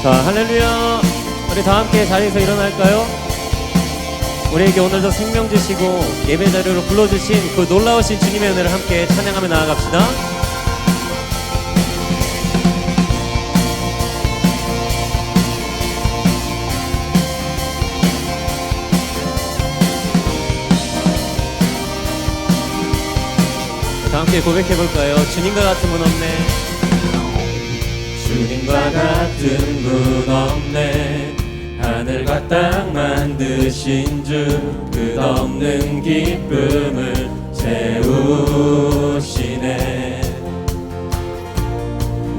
자, 할렐루야. 우리 다 함께 자리에서 일어날까요? 우리에게 오늘도 생명 주시고 예배 자리로 불러주신 그 놀라우신 주님의 은혜를 함께 찬양하며 나아갑시다. 다 함께 고백해볼까요? 주님과 같은 분 없네. 주님과 같은 분 없네. 하늘과 땅 만드신 주 끝없는 기쁨을 채우시네.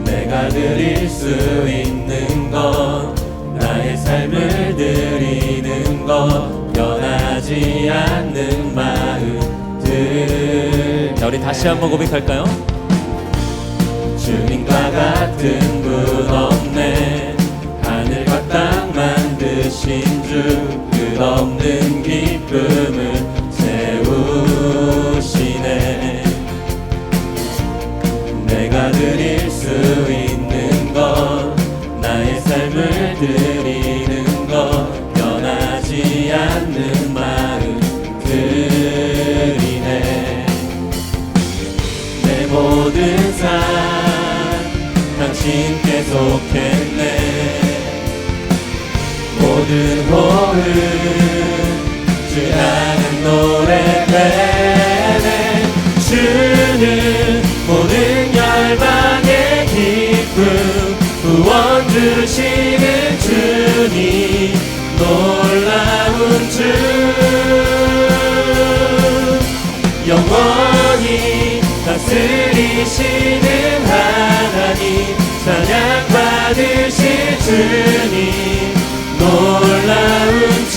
내가 드릴 수 있는 것, 나의 삶을 드리는 것, 변하지 않는 마음들. 자, 우리 다시 한번 고백할까요? 주님과 같은 분 없네. 하늘과 땅 만드신 주 끝없는 기쁨을 채우시네. 내가 드릴 수 있는 것, 나의 삶을 드리는 것, 변하지 않는 마음들이네. 내 모든 삶 당신께 속했네. 모든 호흡 주 향한 노래 되네. 주는 모든 열방의 기쁨 구원 주시는 주님, 놀라운 주. 영원히 다스리시는 하나님, 찬양 받으실 주님, 놀라운 주,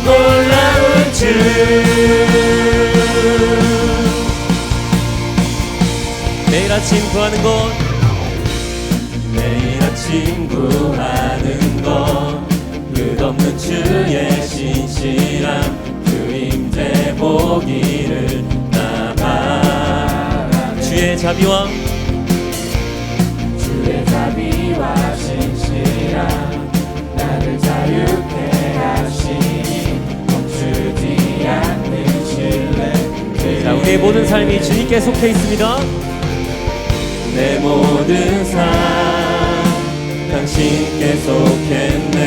놀라운 주. 매일 아침 구하는 것, 매일 아침 구하는 것, 끝없는 주의 신실함, 주 임재 보기를 나 바라. 주의 자비와 주의 자비와 신실함, 나를 자유케 하시니 멈추지 않는 신뢰. 자, 우리의 모든 삶이 주님께 속해 있습니다. 내 모든 삶 당신께 속했네.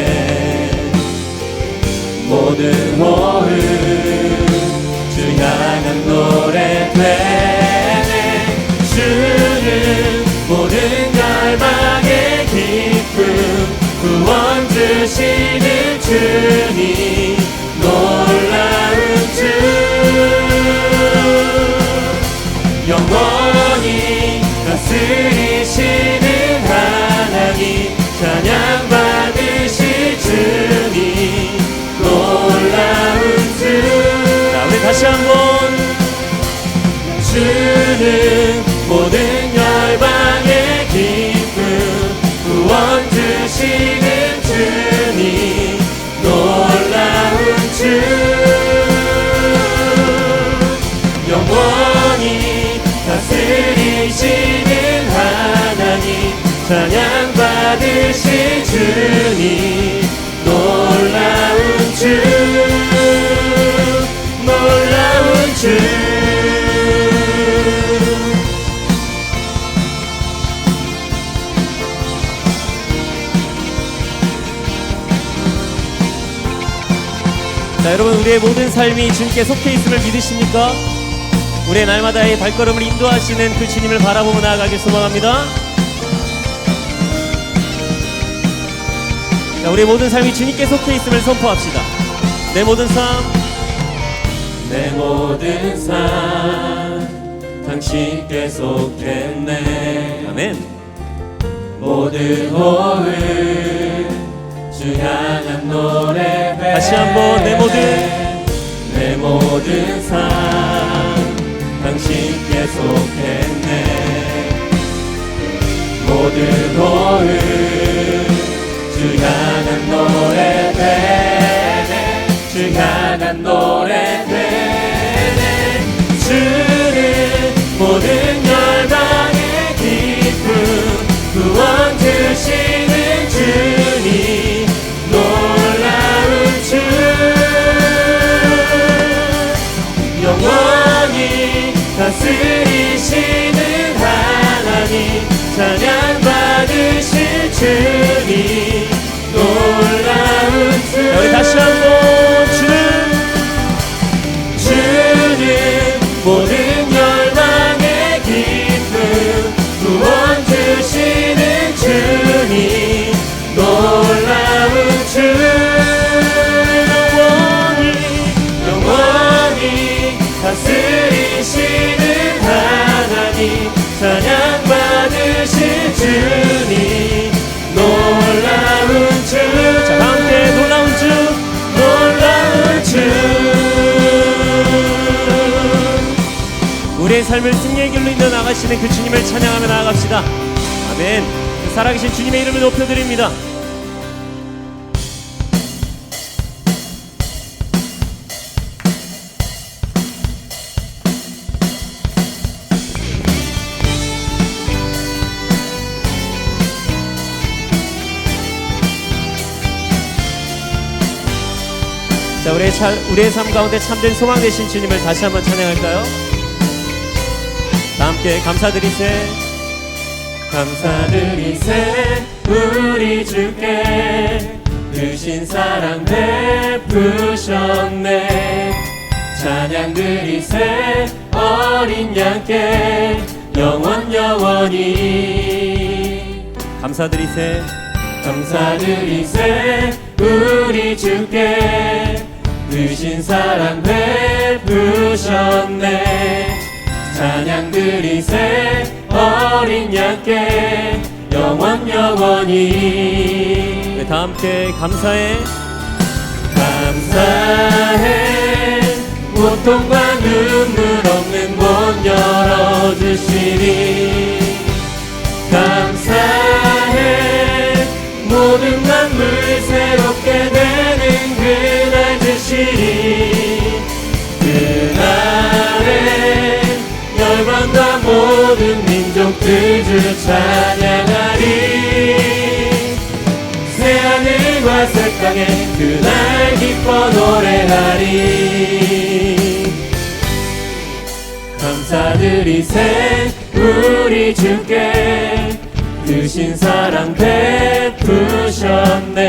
모든 호흡 주 향한 노래 되네. 주는 모든 열방의 기쁨 구원 주시는 주님, 놀라운 주. 영원히 다스리시는 하나님, 찬양 받으실 주님, 놀라운 주. 자, 우리 다시 한번. 주는 모든 열방의 기쁨 구원 주시는 주님, 놀라운 주. 영원히 다스리시는 하나님, 찬양 받으실 주님, 놀라운 주, 놀라운 주. 자, 여러분, 우리의 모든 삶이 주님께 속해 있음을 믿으십니까? 우리의 날마다의 발걸음을 인도하시는 그 주님을 바라보며 나아가길 소망합니다. 자, 우리의 모든 삶이 주님께 속해 있음을 선포합시다. 내 모든 삶, 내 모든 삶 당신께 속했네. 아멘. 모든 호흡 주 향한 노래 되네. 다시 한번 내 모든 삶 당신께 속했네. 모든 호흡 주 향한 노래 되네. 주 향한 노래 되네. 주는 모든 열방의 기쁨 구원 주 우리의 삶을 승리의 길로 인도해 나가시는 그 주님을 찬양하며 나아갑시다. 아멘. 그 살아계신 주님의 이름을 높여드립니다. 자, 우리의 삶 가운데 참된 소망 되신 주님을 다시 한번 찬양할까요? 다 함께 감사드리세. 감사드리세 우리 주께 크신 사랑 베푸셨네. 찬양드리세 어린 양께 영원히. 감사드리세. 감사드리세 우리 주께 크신 사랑 베푸셨네. 찬양드리세 어린 양께 영원히. 네, 다 함께 감사해. 감사해 고통과 눈물 없는 문 열어주시니. 감사해 모든 만물 새롭게 되는 그날 주시니. 그날에 열방과 모든 민족들 주 찬양하리. 새하늘과 새 땅에 그날 기뻐 노래하리. 감사드리세 우리 주께 크신 사랑 베푸셨네.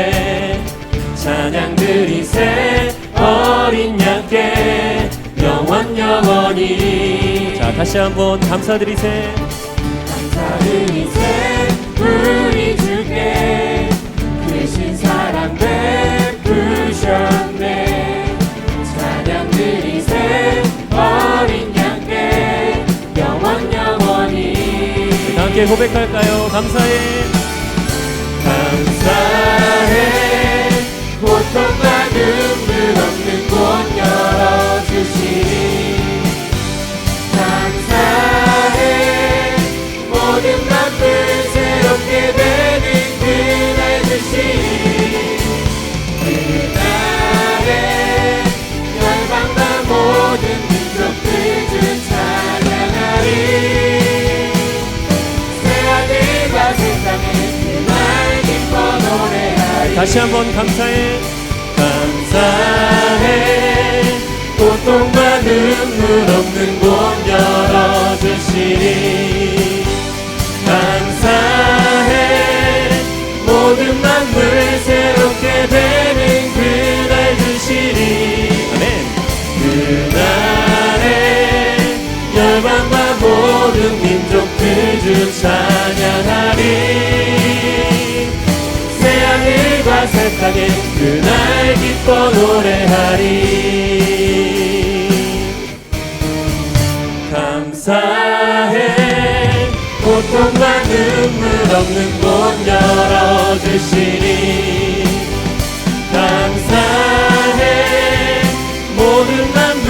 찬양드리세 어린 양께 영원히. 자, 다시 한번 감사드리세. 감사드리세 우리 주께 크신 사랑 베푸셨네. 찬양드리세 어린 양께 영원히. 다 함께 고백할까요? 감사해. 감사해 고통과 눈물 없는 곳 열어주시니. 감사해 모든 만물 새롭게 되는 그날 주시니. 그날에 열방과 모든 민족들 주 찬양하리. 새하늘과 새 땅에 그날 기뻐 노래하리. 다시 한번 감사해. 감사해 고통과 눈물 없는 곳 열어주시니. 감사해 모든 만물 새롭게 되는 그날 주시니. 아멘. 그날에 열방과 모든 민족들 주 찬양하리. 새하늘과 새 땅에 그날 기뻐 노래하리. 감사해 고통과 눈물 없는 곳 열어주시니. 감사해 모든 만물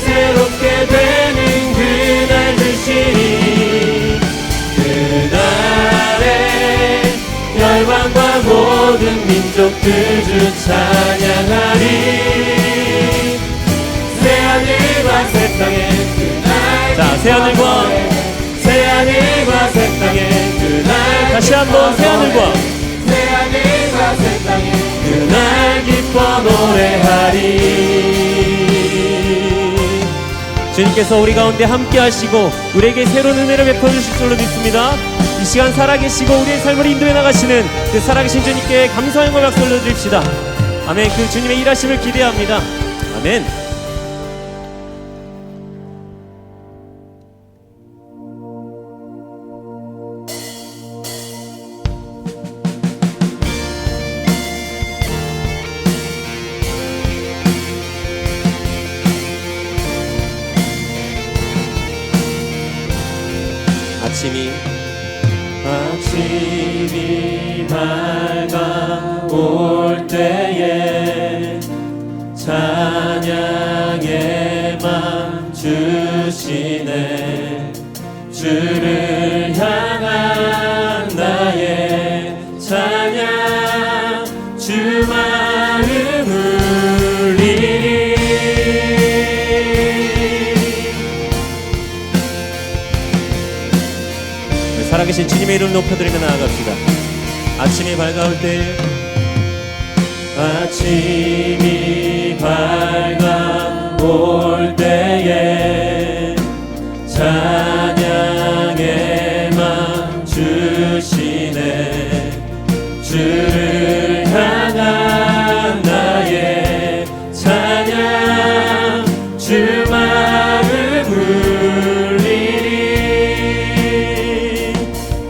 새롭게 되는 그날 주시니. 그날에 열방과 모든 민족들 주 찬양하리. 새하늘과 새 땅에 그날 자, 새하늘과 새 땅에 그날 다시 한번 새하늘과 새하늘과 새 땅에 그날 기뻐 노래하리. 주님께서 우리 가운데 함께 하시고 우리에게 새로운 은혜를 베풀어주실 줄로 믿습니다. 이 시간 살아계시고 우리의 삶을 인도해 나가시는 그 살아계신 주님께 감사의 박수 올려드립시다. 아멘. 그 주님의 일하심을 기대합니다. 아멘. 아침이 밝아올 때에 찬양의 맘 주 주시네. 주를 향한 나의 찬양 주 마음 울리리. 살아계신 주님의 이름 높여드리며 나아갑시다. 아침이 밝아올 때 아침이 밝아올 때에 찬양의 맘 주시네. 주를 향한 나의 찬양 주 마음 울리리.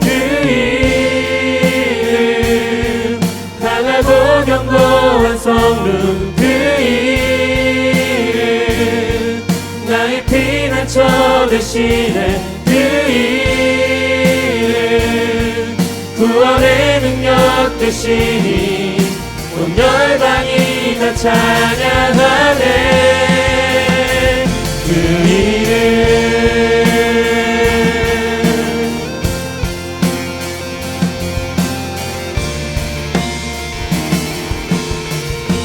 그 이름 강하고 견고한 성능. 그 이름 나의 피난처 되시네. 그 이름 구원의 능력 되시니 온 열방이 다 찬양하네. 그 이름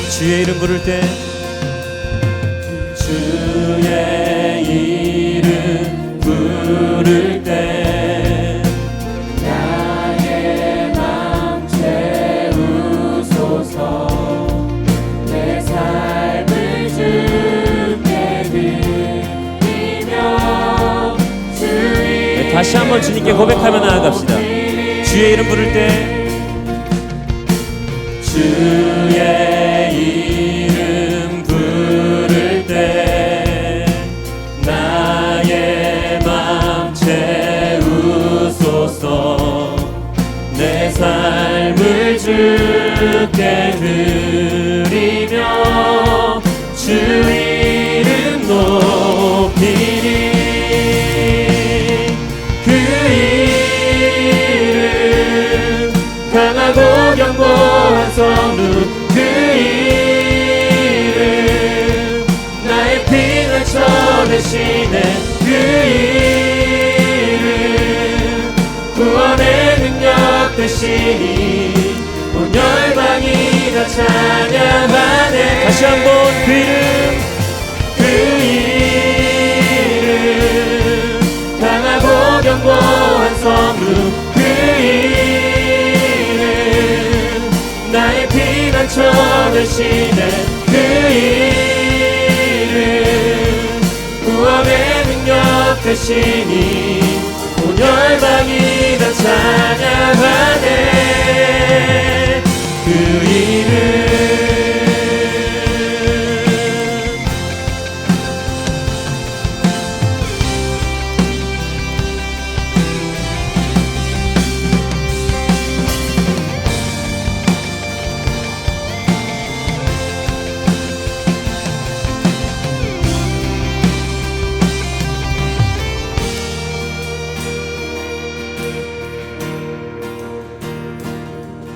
주의 이름 부를 때 주의 이름 부를 때 나의 맘 채우소서. 내 삶을 주께 드리며 주의 다시 한번 주님께 고백하며 나아갑시다. 주의 이름 부를 때 주의 이름 부를 때 나의 맘 채우소서. 내 삶을 주께 드리며 주 이름 높이리. 그 이름 강하고 견고한 성루. 그 이름 나의 피난처 되시네. 그 이름 구원의 능력 되시니 온 열방이 다 찬양하네. 다시 한번 그 이름. 그 이름 강하고 견고한 성루. 그 이름 나의 피난처 되시네. 그 이름 구원의 능력 되시니 온 열방이 다 찬양하네. 그 이름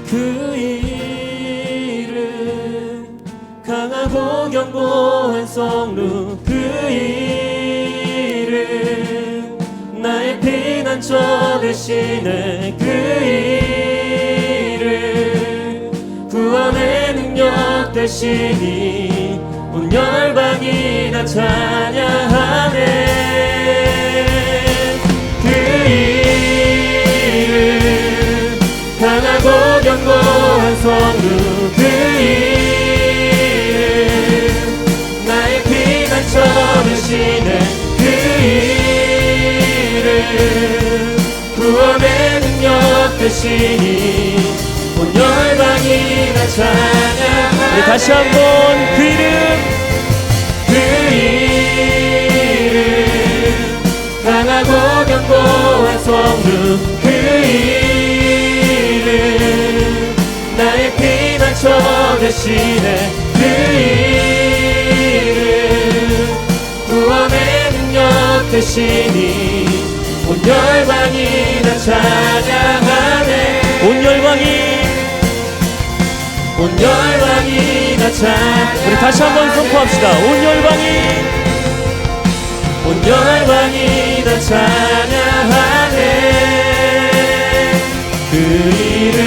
그 이름 강하고 견고한 성루. 그 이름 나의 피난처 되시네. 그 이름 구원의 능력 되시니 온 열방이 다 찬양하네. 그 이름 강하고 견고한 성루. 그 이름 나의 피난처 되시네. 그 이름 구원의 능력 되시니 온 열방이 다 찬양하네. 우리 다시 한번 그 이름. 그 이름 강하고 견고한 성루. 그 이름 나의 피난처 되시네. 그 이름 구원의 능력 되시니 온 열방이 다 찬양하네. 온 열방이 다 찬양하네. 우리 다시 한번 선포합시다. 온 열방이 온 열방이 다 찬양하네. 그 이름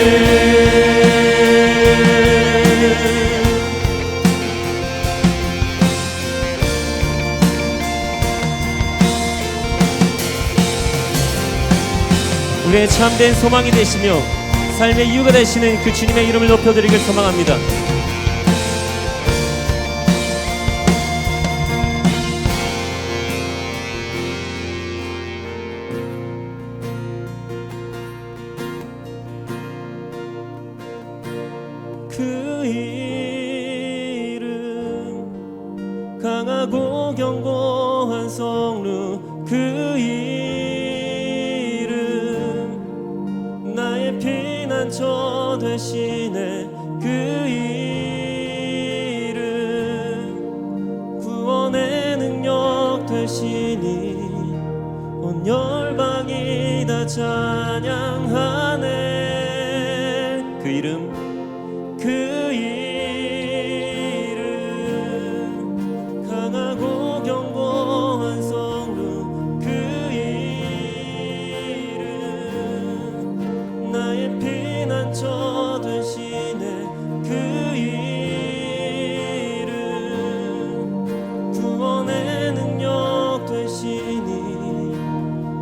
우리의 참된 소망이 되시며 삶의 이유가 되시는 그 주님의 이름을 높여드리길 소망합니다. 그 이름 강하고 견고한 성루 그 이름 나의 피난처 되시네 그 이름 구원의 능력 되시니 온 열방이 다 찬양하네. 그 이름 그 이름 강하고 견고한 성루 그 이름 나의 피난처 되시네 그 이름 구원의 능력 되시니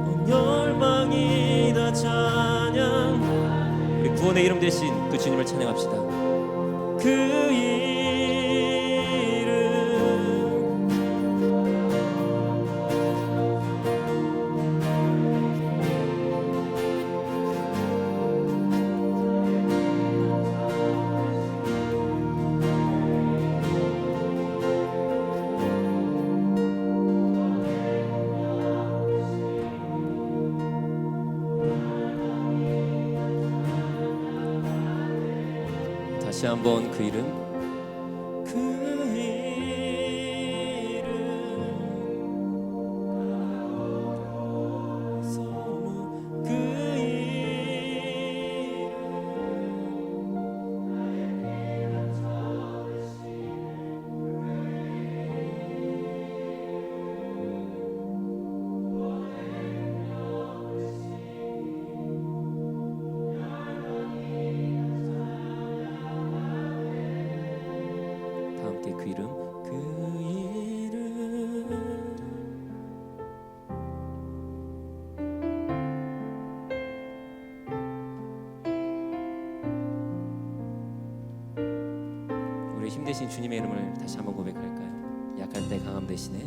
온 열방이 다 찬양. 우리 구원의 이름 대신 그 주님을 찬양합시다. 그 이름 다시 한번 그 이름 그 이름 성루 그 그 이름 그 이름 우리 힘되신 주님의 이름을 다시 한번 고백할까요? 약할 때 강함 대신에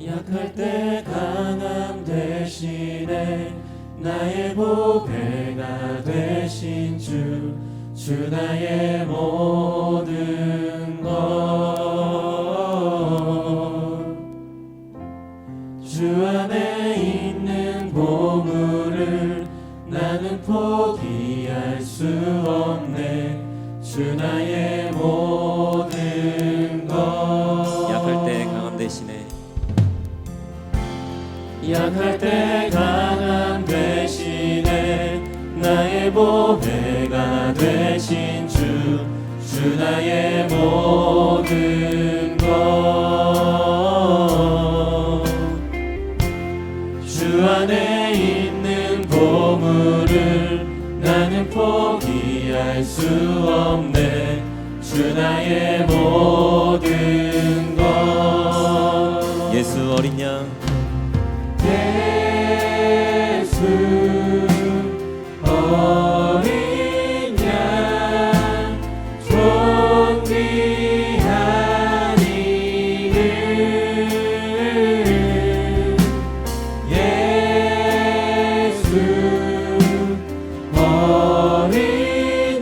약할 때 강함 대신에 나의 보배가 되신 주 나의 모든 것 주 안에 있는 보물을 나는 포기할 수 없네 주 나의 모든 것 약할 때 강함 대신에 약할 때 강함 대신에 나의 보배가 되신 주 나의 모든 것 주 안에 있는 보물을 나는 포기할 수 없네 주 나의 모든 것 예수 어린 양 예수 어린 양 존귀한 이름 예수 어린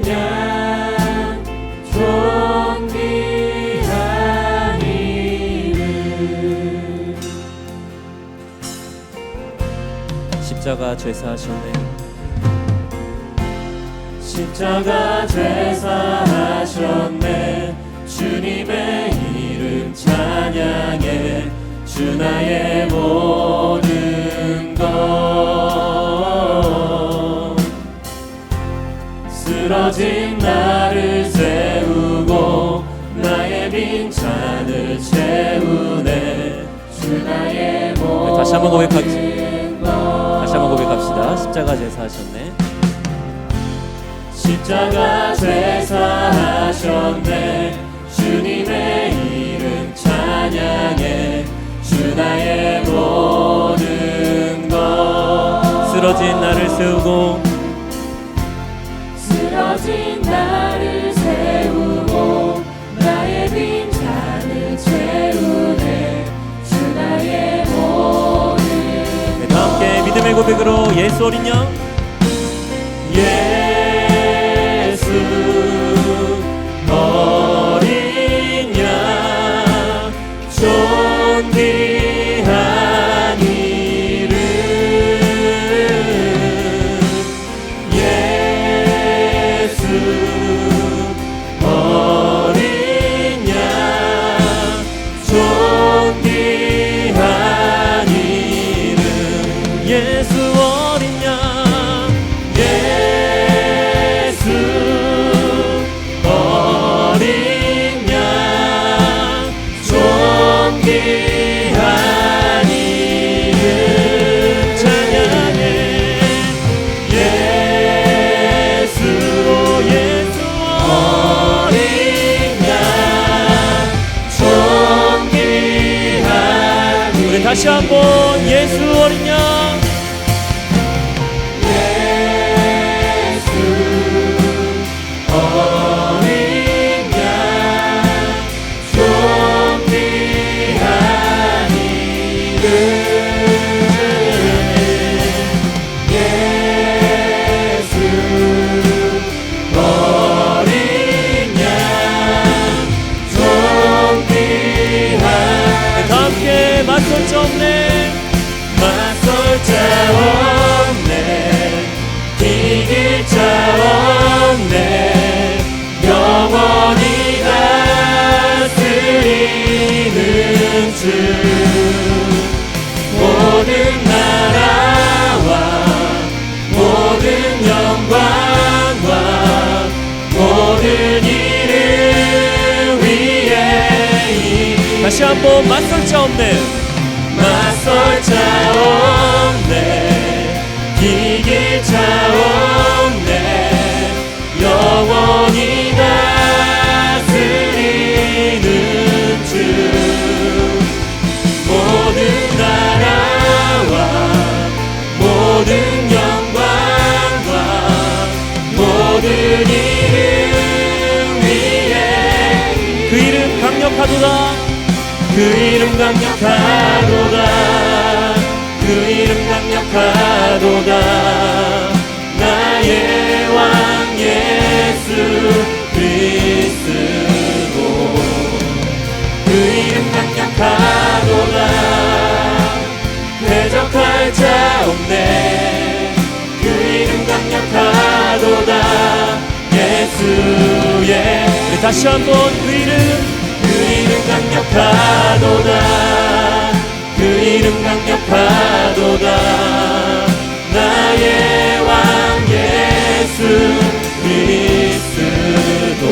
양 존귀한 이름 십자가 죄사하셨네 십자가 죄사하셨네 주님의 이름 찬양해 주 나의 모든 것 쓰러진 나를 세우고 나의 빈 잔을 채우네 다시 한번 고백합시다. 십자가 제사하셨네. 십자가 제사하셨네. 주님의 이름 찬양해. 주 나의 모든 것. 쓰러진 나를 세우고 쓰러진 나를 세우고 나의 빈잔을 채우네. 주 나의 모든 것. 다 함께 믿음의 고백으로 예수 어린 양, 예수 어린 양 존귀한 이름. 예수 어린 양 존귀한 이름. 예수 어린 양, 예수 어린 양 존귀한 이름 찬양해. 예수 어린 양 존귀한 우리 다시 한번 예수 어린 양, 예수 어린 양 존귀한 이름. 예수 어린 양 존귀한. 다 함께 맞설 자 없네. 맞설 자 없네. 이길 자 없네. 영원히 다스리는 주. 모든 나라와 모든 영광과 모든 이름 위에 다시 한번 맞설 자 없네. 맞설 자 없네. 이길 자 없네. 영원히 다스리는 주. 모든 나라와 모든 영광과 모든 이름 위에 그 이름 강력하도다. 그 이름 강력하도다. 그 이름 강력하도다. 나의 왕 예수 그리스도. 그 이름 강력하도다. 대적할 자 없네. 그 이름 강력하도다. 예수의. 우리 다시 한번 그 이름, 그 이름 강력하도다. 그 이름 강력하도다. 나의 왕 예수 그리스도.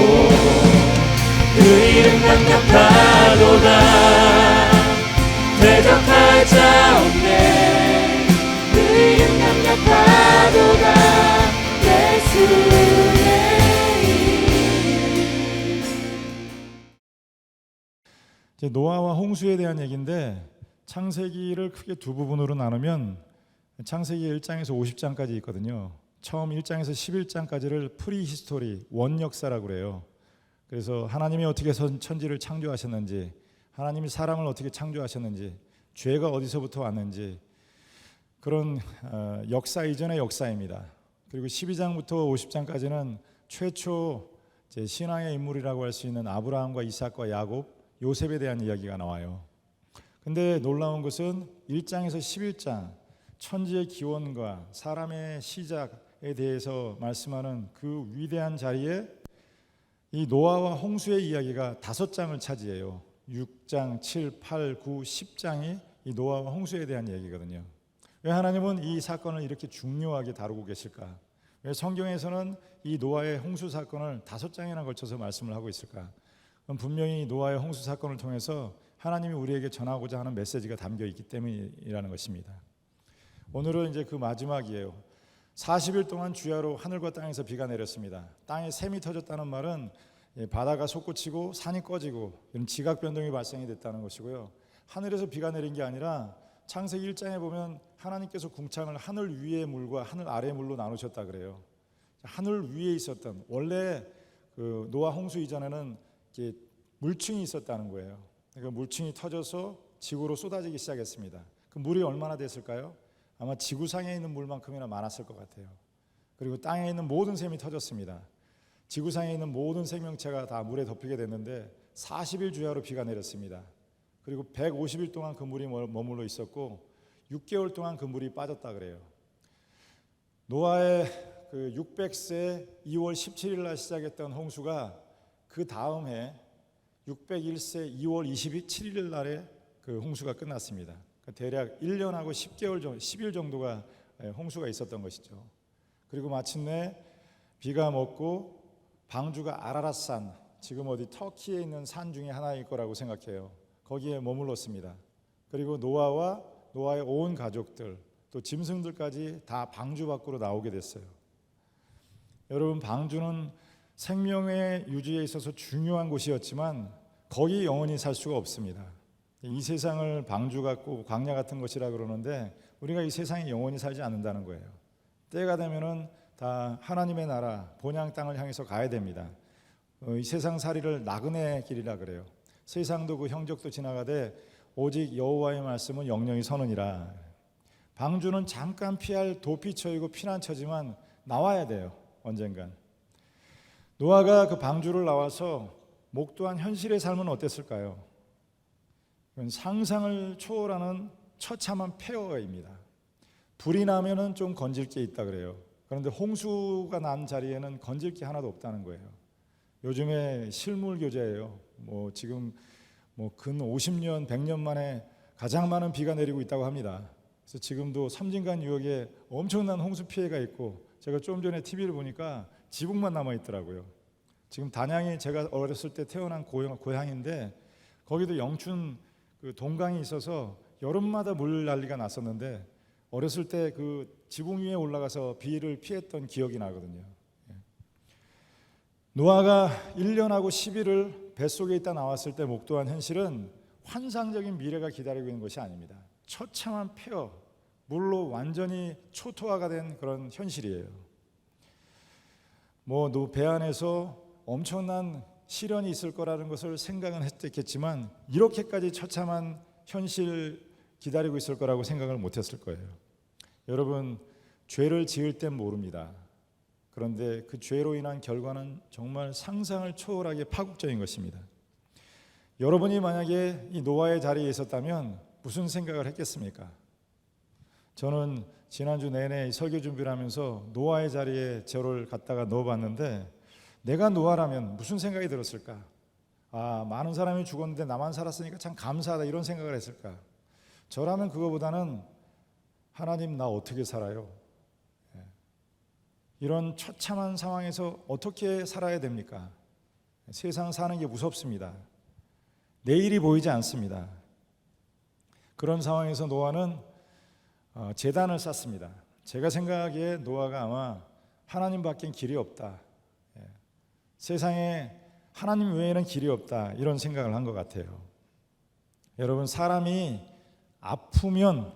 그 이름 강력하도다. 대적할 자 없네. 그 이름 강력하도다. 예수의 이제 노아와 홍수에 대한 얘기인데, 창세기를 크게 두 부분으로 나누면 창세기 1장에서 50장까지 있거든요. 처음 1장에서 11장까지를 프리히스토리, 원역사라고 그래요. 그래서 하나님이 어떻게 천지를 창조하셨는지, 하나님이 사람을 어떻게 창조하셨는지, 죄가 어디서부터 왔는지, 그런 역사 이전의 역사입니다. 그리고 12장부터 50장까지는 최초 신앙의 인물이라고 할 수 있는 아브라함과 이삭과 야곱, 요셉에 대한 이야기가 나와요. 근데 놀라운 것은 1장에서 11장 천지의 기원과 사람의 시작에 대해서 말씀하는 그 위대한 자리에 이 노아와 홍수의 이야기가 5장을 차지해요. 6장, 7, 8, 9, 10장이 이 노아와 홍수에 대한 얘기거든요. 왜 하나님은 이 사건을 이렇게 중요하게 다루고 계실까? 왜 성경에서는 이 노아의 홍수 사건을 5장이나 걸쳐서 말씀을 하고 있을까? 분명히 노아의 홍수 사건을 통해서 하나님이 우리에게 전하고자 하는 메시지가 담겨 있기 때문이라는 것입니다. 오늘은 이제 그 마지막이에요. 40일 동안 주야로 하늘과 땅에서 비가 내렸습니다. 땅에 샘이 터졌다는 말은 바다가 솟구치고 산이 꺼지고 이런 지각 변동이 발생이 됐다는 것이고요. 하늘에서 비가 내린 게 아니라 창세기 1장에 보면 하나님께서 궁창을 하늘 위의 물과 하늘 아래의 물로 나누셨다 그래요. 하늘 위에 있었던, 원래 그 노아 홍수 이전에는 이렇게 물층이 있었다는 거예요. 그 물층이 터져서 지구로 쏟아지기 시작했습니다. 그 물이 얼마나 됐을까요? 아마 지구상에 있는 물만큼이나 많았을 것 같아요. 그리고 땅에 있는 모든 샘이 터졌습니다. 지구상에 있는 모든 생명체가 다 물에 덮이게 됐는데 40일 주야로 비가 내렸습니다. 그리고 150일 동안 그 물이 머물러 있었고 6개월 동안 그 물이 빠졌다 그래요. 노아의 그 600세 2월 17일 날 시작했던 홍수가 그 다음 해 601세 2월 27일 날에 그 홍수가 끝났습니다. 대략 1년하고 10개월 정도, 10일 정도가 홍수가 있었던 것이죠. 그리고 마침내 비가 멈고 방주가 아라랏산, 지금 어디 터키에 있는 산 중에 하나일 거라고 생각해요. 거기에 머물렀습니다. 그리고 노아와 노아의 온 가족들, 또 짐승들까지 다 방주 밖으로 나오게 됐어요. 여러분, 방주는 생명의 유지에 있어서 중요한 곳이었지만 거기 영원히 살 수가 없습니다. 이 세상을 방주 같고 광야 같은 것이라 그러는데 우리가 이 세상에 영원히 살지 않는다는 거예요. 때가 되면은 다 하나님의 나라 본향 땅을 향해서 가야 됩니다. 이 세상 살이를 나그네 길이라 그래요. 세상도 그 형적도 지나가되 오직 여호와의 말씀은 영영이 서느니라. 방주는 잠깐 피할 도피처이고 피난처지만 나와야 돼요. 언젠간. 노아가 그 방주를 나와서 목도한 현실의 삶은 어땠을까요? 그건 상상을 초월하는 처참한 폐허입니다. 불이 나면은 좀 건질 게 있다 그래요. 그런데 홍수가 난 자리에는 건질 게 하나도 없다는 거예요. 요즘에 실물 교제예요. 지금 근 50년, 100년 만에 가장 많은 비가 내리고 있다고 합니다. 그래서 지금도 섬진강 유역에 엄청난 홍수 피해가 있고, 제가 좀 전에 TV를 보니까 지붕만 남아 있더라고요. 지금 단양이 제가 어렸을 때 태어난 고향인데 거기도 영춘 그 동강이 있어서 여름마다 물 난리가 났었는데 어렸을 때 그 지붕 위에 올라가서 비를 피했던 기억이 나거든요. 노아가 1년하고 10일을 뱃속에 있다 나왔을 때 목도한 현실은 환상적인 미래가 기다리고 있는 것이 아닙니다. 처참한 폐허, 물로 완전히 초토화가 된 그런 현실이에요. 배 안에서 엄청난 시련이 있을 거라는 것을 생각은 했겠지만 이렇게까지 처참한 현실 기다리고 있을 거라고 생각을 못했을 거예요. 여러분, 죄를 지을 땐 모릅니다. 그런데 그 죄로 인한 결과는 정말 상상을 초월하게 파국적인 것입니다. 여러분이 만약에 이 노아의 자리에 있었다면 무슨 생각을 했겠습니까? 저는 지난주 내내 설교 준비를 하면서 노아의 자리에 저를 갖다가 넣어봤는데 내가 노아라면 무슨 생각이 들었을까? 많은 사람이 죽었는데 나만 살았으니까 참 감사하다, 이런 생각을 했을까? 저라면 그거보다는 하나님, 나 어떻게 살아요? 이런 처참한 상황에서 어떻게 살아야 됩니까? 세상 사는 게 무섭습니다. 내일이 보이지 않습니다. 그런 상황에서 노아는 제단을 쌓습니다. 제가 생각하기에 노아가 아마 하나님밖엔 길이 없다, 세상에 하나님 외에는 길이 없다, 이런 생각을 한 것 같아요. 여러분, 사람이 아프면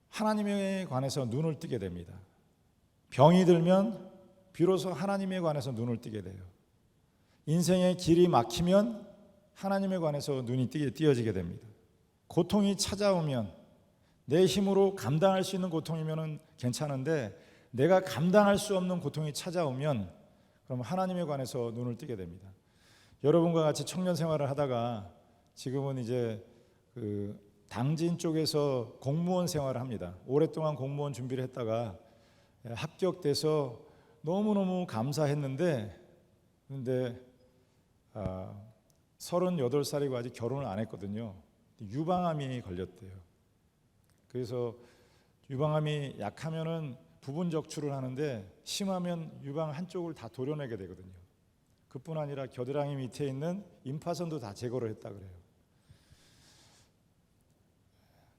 하나님에 관해서 눈을 뜨게 됩니다. 병이 들면 비로소 하나님에 관해서 눈을 뜨게 돼요. 인생의 길이 막히면 하나님에 관해서 눈이 띄어지게 됩니다. 고통이 찾아오면 내 힘으로 감당할 수 있는 고통이면 괜찮은데 내가 감당할 수 없는 고통이 찾아오면 그럼 하나님에 관해서 눈을 뜨게 됩니다. 여러분과 같이 청년 생활을 하다가 지금은 이제 그 당진 쪽에서 공무원 생활을 합니다. 오랫동안 공무원 준비를 했다가 합격돼서 너무너무 감사했는데, 그런데 38살이고 아직 결혼을 안 했거든요. 유방암이 걸렸대요. 그래서 유방암이 약하면은 부분 적출을 하는데 심하면 유방 한쪽을 다 도려내게 되거든요. 그뿐 아니라 겨드랑이 밑에 있는 임파선도 다 제거를 했다 그래요.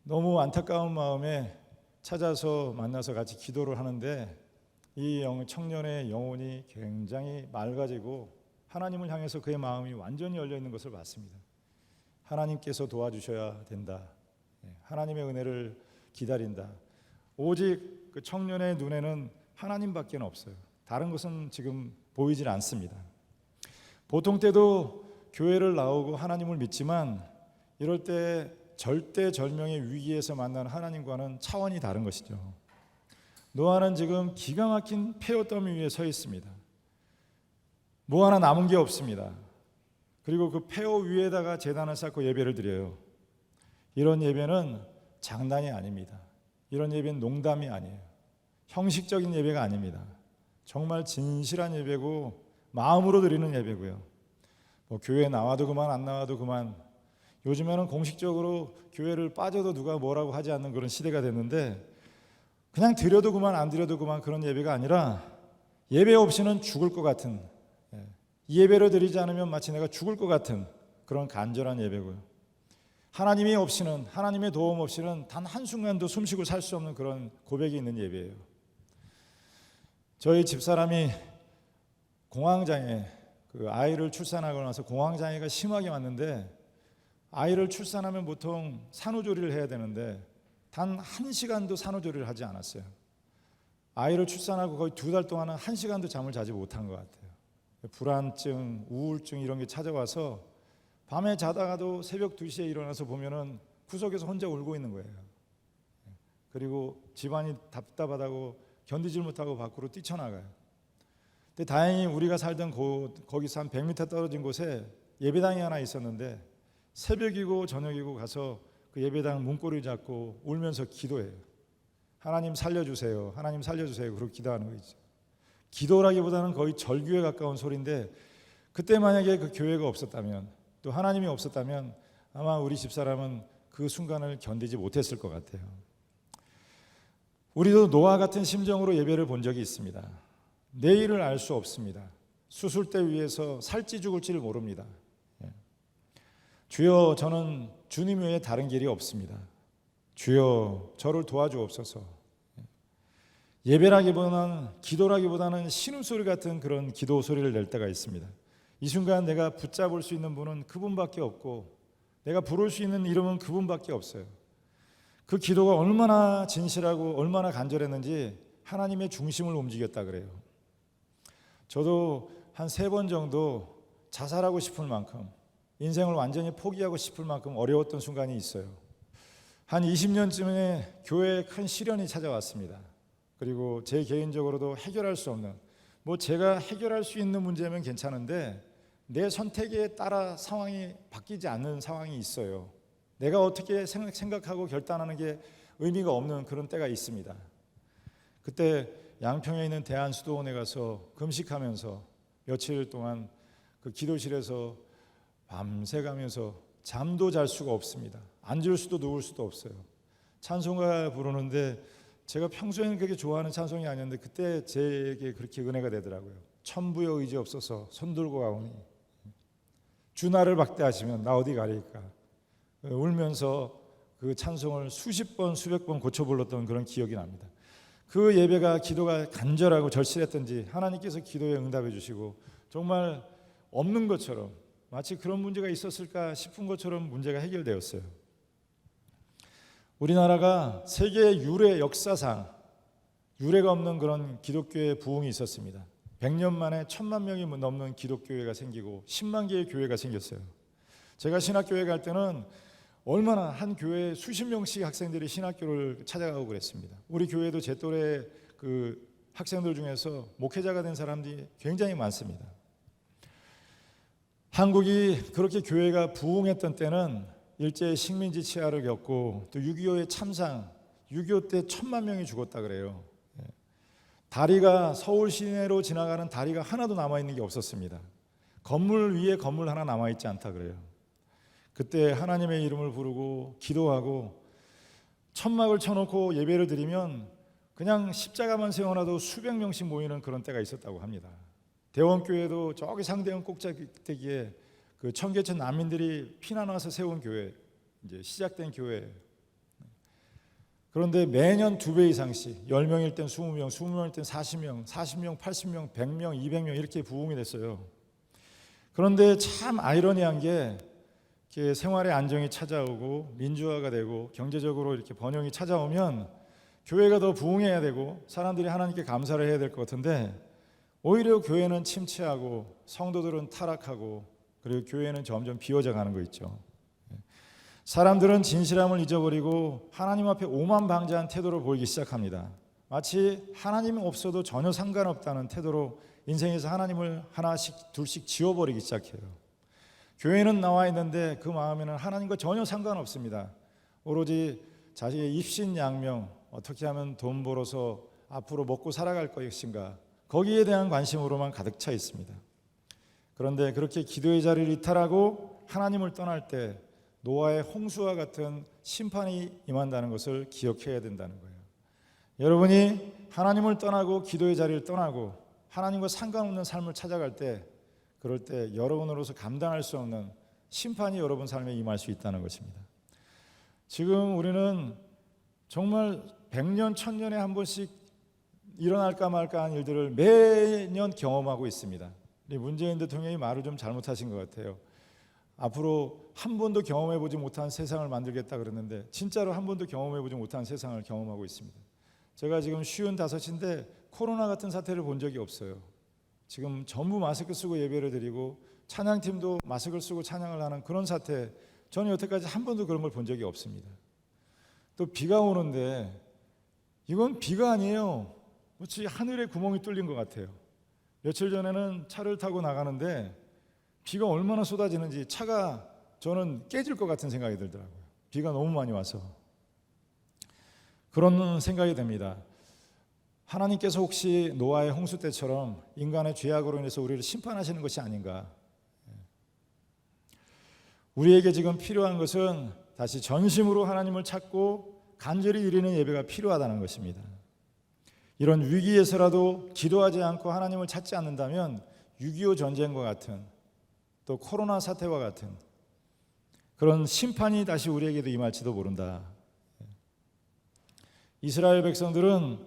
너무 안타까운 마음에 찾아서 만나서 같이 기도를 하는데 이 청년의 영혼이 굉장히 맑아지고 하나님을 향해서 그의 마음이 완전히 열려 있는 것을 봤습니다. 하나님께서 도와주셔야 된다. 하나님의 은혜를 기다린다. 오직 그 청년의 눈에는 하나님밖에 없어요. 다른 것은 지금 보이질 않습니다. 보통 때도 교회를 나오고 하나님을 믿지만 이럴 때 절대절명의 위기에서 만나는 하나님과는 차원이 다른 것이죠. 노아는 지금 기가 막힌 폐허 더미 위에 서 있습니다. 뭐 하나 남은 게 없습니다. 그리고 그 폐허 위에다가 제단을 쌓고 예배를 드려요. 이런 예배는 장난이 아닙니다. 이런 예배는 농담이 아니에요. 형식적인 예배가 아닙니다. 정말 진실한 예배고 마음으로 드리는 예배고요. 뭐 교회 나와도 그만 안 나와도 그만. 요즘에는 공식적으로 교회를 빠져도 누가 뭐라고 하지 않는 그런 시대가 됐는데 그냥 드려도 그만 안 드려도 그만 그런 예배가 아니라 예배 없이는 죽을 것 같은, 이 예배를 드리지 않으면 마치 내가 죽을 것 같은 그런 간절한 예배고요. 하나님이 없이는, 하나님의 도움 없이는 단 한순간도 숨쉬고 살 수 없는 그런 고백이 있는 예배예요. 저희 집사람이 공황장애, 그 아이를 출산하고 나서 공황장애가 심하게 왔는데 아이를 출산하면 보통 산후조리를 해야 되는데 단 1시간도 산후조리를 하지 않았어요. 아이를 출산하고 거의 2달 동안은 1시간도 잠을 자지 못한 것 같아요. 불안증, 우울증 이런 게 찾아와서 밤에 자다가도 새벽 2시에 일어나서 보면은 구석에서 혼자 울고 있는 거예요. 그리고 집안이 답답하다고 견디질 못하고 밖으로 뛰쳐나가요. 근데 다행히 우리가 살던 거기서 한 100m 떨어진 곳에 예배당이 하나 있었는데 새벽이고 저녁이고 가서 그 예배당 문고리 잡고 울면서 기도해요. 하나님 살려주세요. 하나님 살려주세요. 그러고 기도하는 거죠. 기도라기보다는 거의 절규에 가까운 소리인데 그때 만약에 그 교회가 없었다면 또 하나님이 없었다면 아마 우리 집사람은 그 순간을 견디지 못했을 것 같아요. 우리도 노아 같은 심정으로 예배를 본 적이 있습니다. 내일을 알 수 없습니다. 수술대 위에서 살지 죽을지를 모릅니다. 주여 저는 주님 외에 다른 길이 없습니다. 주여 저를 도와주옵소서. 예배라기보다는 기도라기보다는 신음소리 같은 그런 기도 소리를 낼 때가 있습니다. 이 순간 내가 붙잡을 수 있는 분은 그분밖에 없고 내가 부를 수 있는 이름은 그분밖에 없어요. 그 기도가 얼마나 진실하고 얼마나 간절했는지 하나님의 중심을 움직였다 그래요. 저도 한 3번 정도 자살하고 싶을 만큼 인생을 완전히 포기하고 싶을 만큼 어려웠던 순간이 있어요. 한 20년쯤에 교회에 큰 시련이 찾아왔습니다. 그리고 제 개인적으로도 해결할 수 없는, 뭐 제가 해결할 수 있는 문제면 괜찮은데 내 선택에 따라 상황이 바뀌지 않는 상황이 있어요. 내가 어떻게 생각하고 결단하는 게 의미가 없는 그런 때가 있습니다. 그때 양평에 있는 대한수도원에 가서 금식하면서 며칠 동안 그 기도실에서 밤새 가면서 잠도 잘 수가 없습니다. 앉을 수도 누울 수도 없어요. 찬송가 부르는데 제가 평소에는 그렇게 좋아하는 찬송이 아니었는데 그때 제게 그렇게 은혜가 되더라고요. 천부여 의지 없어서 손들고 가오니 주 나를 박대하시면 나 어디 가리까. 울면서 그 찬송을 수십 번 수백 번 고쳐 불렀던 그런 기억이 납니다. 그 예배가 기도가 간절하고 절실했던지 하나님께서 기도에 응답해 주시고 정말 없는 것처럼 마치 그런 문제가 있었을까 싶은 것처럼 문제가 해결되었어요. 우리나라가 세계 유래 역사상 유래가 없는 그런 기독교의 부흥이 있었습니다. 100년 만에 1000만 명이 넘는 기독교회가 생기고 10만 개의 교회가 생겼어요. 제가 신학교회 갈 때는 얼마나 한 교회에 수십 명씩 학생들이 신학교를 찾아가고 그랬습니다. 우리 교회도 제 또래 그 학생들 중에서 목회자가 된 사람들이 굉장히 많습니다. 한국이 그렇게 교회가 부흥했던 때는 일제 식민지 치하를 겪고 또 6.25의 참상, 6.25 때 1000만 명이 죽었다 그래요. 다리가 서울 시내로 지나가는 다리가 하나도 남아있는 게 없었습니다. 건물 위에 건물 하나 남아있지 않다 그래요. 그때 하나님의 이름을 부르고 기도하고 천막을 쳐놓고 예배를 드리면 그냥 십자가만 세워놔도 수백 명씩 모이는 그런 때가 있었다고 합니다. 대원교회도 저기 상대원 꼭대기에 그 청계천 난민들이 피난 와서 세운 교회, 이제 시작된 교회. 그런데 매년 2배 이상씩 10명일 땐 20명, 20명일 땐 40명, 40명, 80명, 100명, 200명 이렇게 부흥이 됐어요. 그런데 참 아이러니한 게 이렇게 생활의 안정이 찾아오고 민주화가 되고 경제적으로 이렇게 번영이 찾아오면 교회가 더 부흥해야 되고 사람들이 하나님께 감사를 해야 될 것 같은데 오히려 교회는 침체하고 성도들은 타락하고 그리고 교회는 점점 비워져 가는 거 있죠. 사람들은 진실함을 잊어버리고 하나님 앞에 오만방자한 태도를 보이기 시작합니다. 마치 하나님이 없어도 전혀 상관없다는 태도로 인생에서 하나님을 하나씩 둘씩 지워버리기 시작해요. 교회는 나와 있는데 그 마음에는 하나님과 전혀 상관없습니다. 오로지 자신의 입신양명, 어떻게 하면 돈 벌어서 앞으로 먹고 살아갈 것인가, 거기에 대한 관심으로만 가득 차 있습니다. 그런데 그렇게 기도의 자리를 이탈하고 하나님을 떠날 때 노아의 홍수와 같은 심판이 임한다는 것을 기억해야 된다는 거예요. 여러분이 하나님을 떠나고 기도의 자리를 떠나고 하나님과 상관없는 삶을 찾아갈 때, 그럴 때 여러분으로서 감당할 수 없는 심판이 여러분 삶에 임할 수 있다는 것입니다. 지금 우리는 정말 100년, 1000년에 한 번씩 일어날까 말까 한 일들을 매년 경험하고 있습니다. 문재인 대통령이 말을 좀 잘못하신 것 같아요. 앞으로 한 번도 경험해보지 못한 세상을 만들겠다 그랬는데 진짜로 한 번도 경험해보지 못한 세상을 경험하고 있습니다. 제가 지금 55인데 코로나 같은 사태를 본 적이 없어요. 지금 전부 마스크 쓰고 예배를 드리고 찬양팀도 마스크를 쓰고 찬양을 하는 그런 사태, 저는 여태까지 한 번도 그런 걸 본 적이 없습니다. 또 비가 오는데 이건 비가 아니에요. 마치 하늘에 구멍이 뚫린 것 같아요. 며칠 전에는 차를 타고 나가는데 비가 얼마나 쏟아지는지 차가 저는 깨질 것 같은 생각이 들더라고요. 비가 너무 많이 와서. 그런 생각이 듭니다. 하나님께서 혹시 노아의 홍수 때처럼 인간의 죄악으로 인해서 우리를 심판하시는 것이 아닌가. 우리에게 지금 필요한 것은 다시 전심으로 하나님을 찾고 간절히 드리는 예배가 필요하다는 것입니다. 이런 위기에서라도 기도하지 않고 하나님을 찾지 않는다면 6.25 전쟁과 같은 또 코로나 사태와 같은 그런 심판이 다시 우리에게도 임할지도 모른다. 이스라엘 백성들은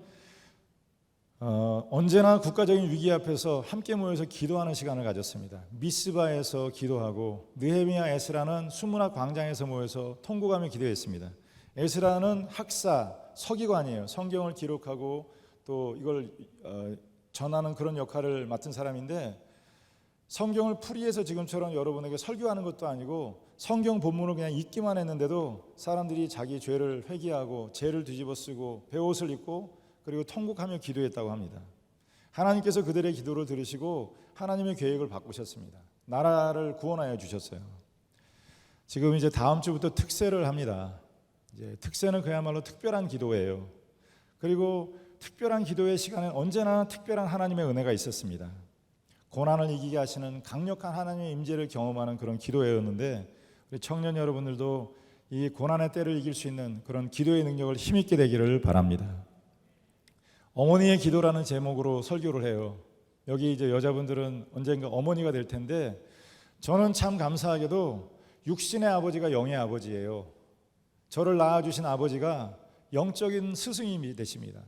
언제나 국가적인 위기 앞에서 함께 모여서 기도하는 시간을 가졌습니다. 미스바에서 기도하고 느헤미야, 에스라는 수문학 광장에서 모여서 통곡하며 기도했습니다. 에스라는 학사, 서기관이에요. 성경을 기록하고 또 이걸 전하는 그런 역할을 맡은 사람인데 성경을 풀이해서 지금처럼 여러분에게 설교하는 것도 아니고 성경 본문을 그냥 읽기만 했는데도 사람들이 자기 죄를 회개하고 죄를 뒤집어 쓰고 베옷을 입고 그리고 통곡하며 기도했다고 합니다. 하나님께서 그들의 기도를 들으시고 하나님의 계획을 바꾸셨습니다. 나라를 구원하여 주셨어요. 지금 이제 다음 주부터 특세를 합니다. 이제 특세는 그야말로 특별한 기도예요. 그리고 특별한 기도의 시간엔 언제나 특별한 하나님의 은혜가 있었습니다. 고난을 이기게 하시는 강력한 하나님의 임재를 경험하는 그런 기도회였는데 우리 청년 여러분들도 이 고난의 때를 이길 수 있는 그런 기도의 능력을 힘있게 되기를 바랍니다. 어머니의 기도라는 제목으로 설교를 해요. 여기 이제 여자분들은 언젠가 어머니가 될 텐데 저는 참 감사하게도 육신의 아버지가 영의 아버지예요. 저를 낳아주신 아버지가 영적인 스승님이 되십니다.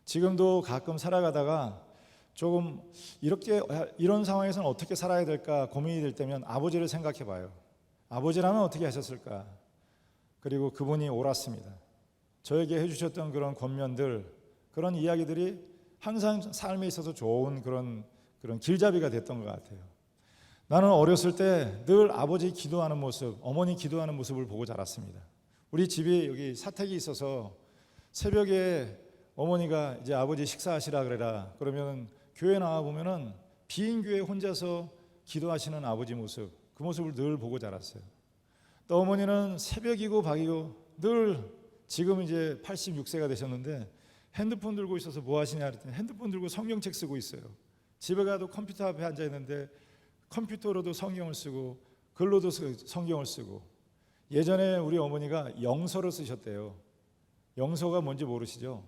지금도 가끔 살아가다가 조금 이런 상황에서는 어떻게 살아야 될까 고민이 될 때면 아버지를 생각해 봐요. 아버지라면 어떻게 하셨을까? 그리고 그분이 옳았습니다. 저에게 해주셨던 그런 권면들, 그런 이야기들이 항상 삶에 있어서 좋은 그런 길잡이가 됐던 것 같아요. 나는 어렸을 때 늘 아버지 기도하는 모습, 어머니 기도하는 모습을 보고 자랐습니다. 우리 집이 여기 사택이 있어서 새벽에 어머니가 이제 아버지 식사하시라 그래라 그러면 교회 나와 보면은 빈 교회 혼자서 기도하시는 아버지 모습, 그 모습을 늘 보고 자랐어요. 또 어머니는 새벽이고 밤이고 늘 지금 이제 86세가 되셨는데 핸드폰 들고 있어서 뭐 하시냐 그랬더니 핸드폰 들고 성경책 쓰고 있어요. 집에 가도 컴퓨터 앞에 앉아 있는데 컴퓨터로도 성경을 쓰고 글로도 성경을 쓰고. 예전에 우리 어머니가 영서를 쓰셨대요. 영서가 뭔지 모르시죠?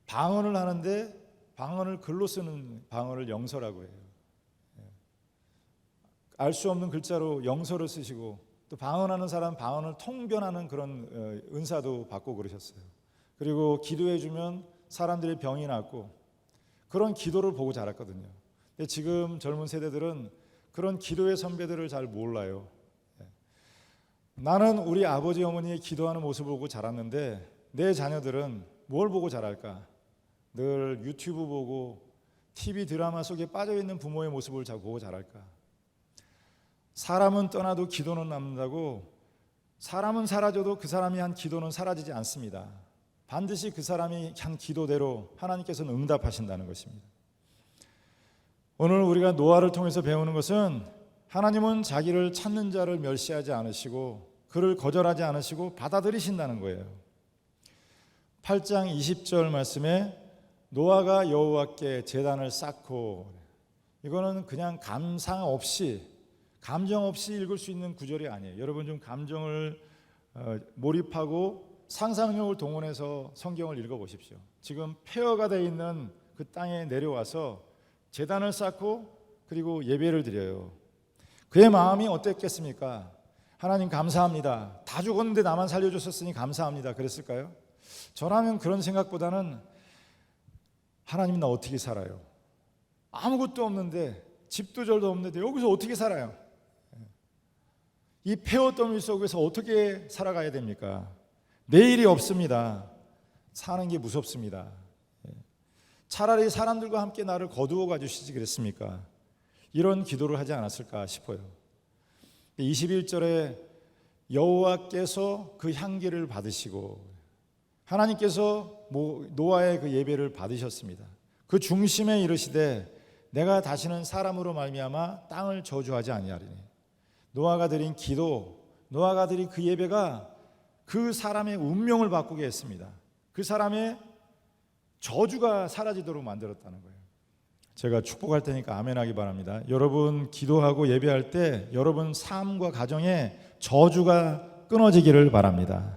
방언을 하는데 방언을 글로 쓰는 방언을 영서라고 해요. 알 수 없는 글자로 영서를 쓰시고 또 방언하는 사람 방언을 통변하는 그런 은사도 받고 그러셨어요. 그리고 기도해주면 사람들의 병이 낫고 그런 기도를 보고 자랐거든요. 근데 지금 젊은 세대들은 그런 기도의 선배들을 잘 몰라요. 나는 우리 아버지 어머니의 기도하는 모습을 보고 자랐는데 내 자녀들은 뭘 보고 자랄까? 늘 유튜브 보고 TV 드라마 속에 빠져있는 부모의 모습을 보고 자랄까? 사람은 떠나도 기도는 남는다고. 사람은 사라져도 그 사람이 한 기도는 사라지지 않습니다. 반드시 그 사람이 한 기도대로 하나님께서는 응답하신다는 것입니다. 오늘 우리가 노아를 통해서 배우는 것은 하나님은 자기를 찾는 자를 멸시하지 않으시고 그를 거절하지 않으시고 받아들이신다는 거예요. 8장 20절 말씀에 노아가 여호와께 제단을 쌓고, 이거는 그냥 감상 없이 감정 없이 읽을 수 있는 구절이 아니에요. 여러분 좀 감정을 몰입하고 상상력을 동원해서 성경을 읽어보십시오. 지금 폐허가 되어 있는 그 땅에 내려와서 제단을 쌓고 그리고 예배를 드려요. 그의 마음이 어땠겠습니까? 하나님 감사합니다. 다 죽었는데 나만 살려주셨으니 감사합니다. 그랬을까요? 저라면 그런 생각보다는 하나님 나 어떻게 살아요? 아무것도 없는데 집도 절도 없는데 여기서 어떻게 살아요? 이 폐허 더미 속에서 어떻게 살아가야 됩니까? 내일이 없습니다. 사는 게 무섭습니다. 차라리 사람들과 함께 나를 거두어 가주시지 그랬습니까? 이런 기도를 하지 않았을까 싶어요. 21절에 여호와께서 그 향기를 받으시고 하나님께서 노아의 그 예배를 받으셨습니다. 그 중심에 이르시되 내가 다시는 사람으로 말미암아 땅을 저주하지 아니하리니. 노아가 드린 기도, 노아가 드린 그 예배가 그 사람의 운명을 바꾸게 했습니다. 그 사람의 저주가 사라지도록 만들었다는 거예요. 제가 축복할 테니까 아멘하기 바랍니다. 여러분 기도하고 예배할 때 여러분 삶과 가정에 저주가 끊어지기를 바랍니다.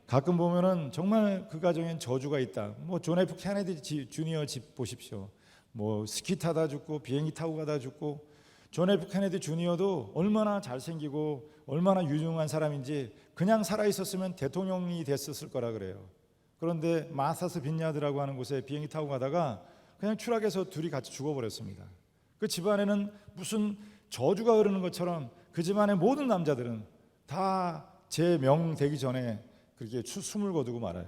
가끔 보면은 정말 그 가정엔 저주가 있다. 존 F 케네디 주니어 집 보십시오. 스키 타다 죽고 비행기 타고 가다 죽고. 존 F 케네디 주니어도 얼마나 잘생기고 얼마나 유능한 사람인지 그냥 살아있었으면 대통령이 됐었을 거라 그래요. 그런데 마사스 빈야드라고 하는 곳에 비행기 타고 가다가 그냥 추락해서 둘이 같이 죽어버렸습니다. 그 집안에는 무슨 저주가 흐르는 것처럼 그 집안의 모든 남자들은 다 제명되기 전에 그렇게 숨을 거두고 말아요.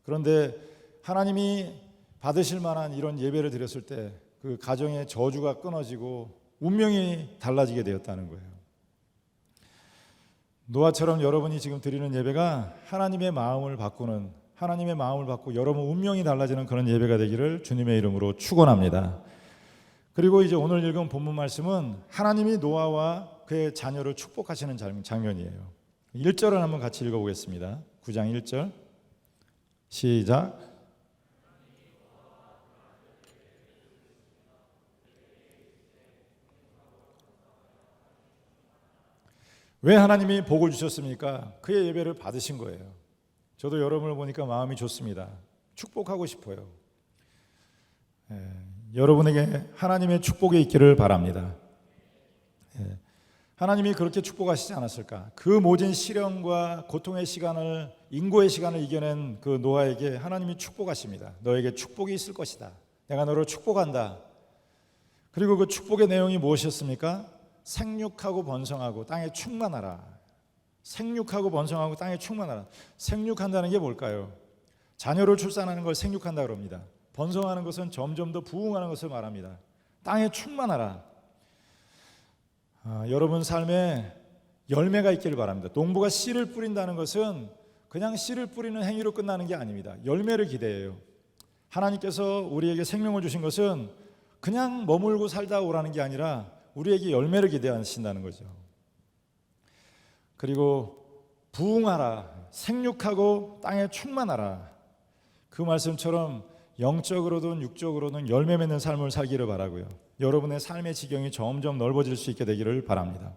그런데 하나님이 받으실 만한 이런 예배를 드렸을 때 그 가정의 저주가 끊어지고 운명이 달라지게 되었다는 거예요. 노아처럼 여러분이 지금 드리는 예배가 하나님의 마음을 바꾸는, 하나님의 마음을 바꾸고 여러분 운명이 달라지는 그런 예배가 되기를 주님의 이름으로 축원합니다. 그리고 이제 오늘 읽은 본문 말씀은 하나님이 노아와 그의 자녀를 축복하시는 장면이에요. 1절을 한번 같이 읽어보겠습니다. 9장 1절 시작. 왜 하나님이 복을 주셨습니까? 그의 예배를 받으신 거예요. 저도 여러분을 보니까 마음이 좋습니다. 축복하고 싶어요. 여러분에게 하나님의 축복이 있기를 바랍니다. 하나님이 그렇게 축복하시지 않았을까? 그 모진 시련과 고통의 시간을, 인고의 시간을 이겨낸 그 노아에게 하나님이 축복하십니다. 너에게 축복이 있을 것이다. 내가 너를 축복한다. 그리고 그 축복의 내용이 무엇이었습니까? 생육하고 번성하고 땅에 충만하라. 생육하고 번성하고 땅에 충만하라. 생육한다는 게 뭘까요? 자녀를 출산하는 걸 생육한다 그럽니다. 번성하는 것은 점점 더 부흥하는 것을 말합니다. 땅에 충만하라. 여러분 삶에 열매가 있기를 바랍니다. 농부가 씨를 뿌린다는 것은 그냥 씨를 뿌리는 행위로 끝나는 게 아닙니다. 열매를 기대해요. 하나님께서 우리에게 생명을 주신 것은 그냥 머물고 살다 오라는 게 아니라 우리에게 열매를 기대하신다는 거죠. 그리고 부흥하라, 생육하고 땅에 충만하라. 그 말씀처럼 영적으로든 육적으로든 열매 맺는 삶을 살기를 바라고요. 여러분의 삶의 지경이 점점 넓어질 수 있게 되기를 바랍니다.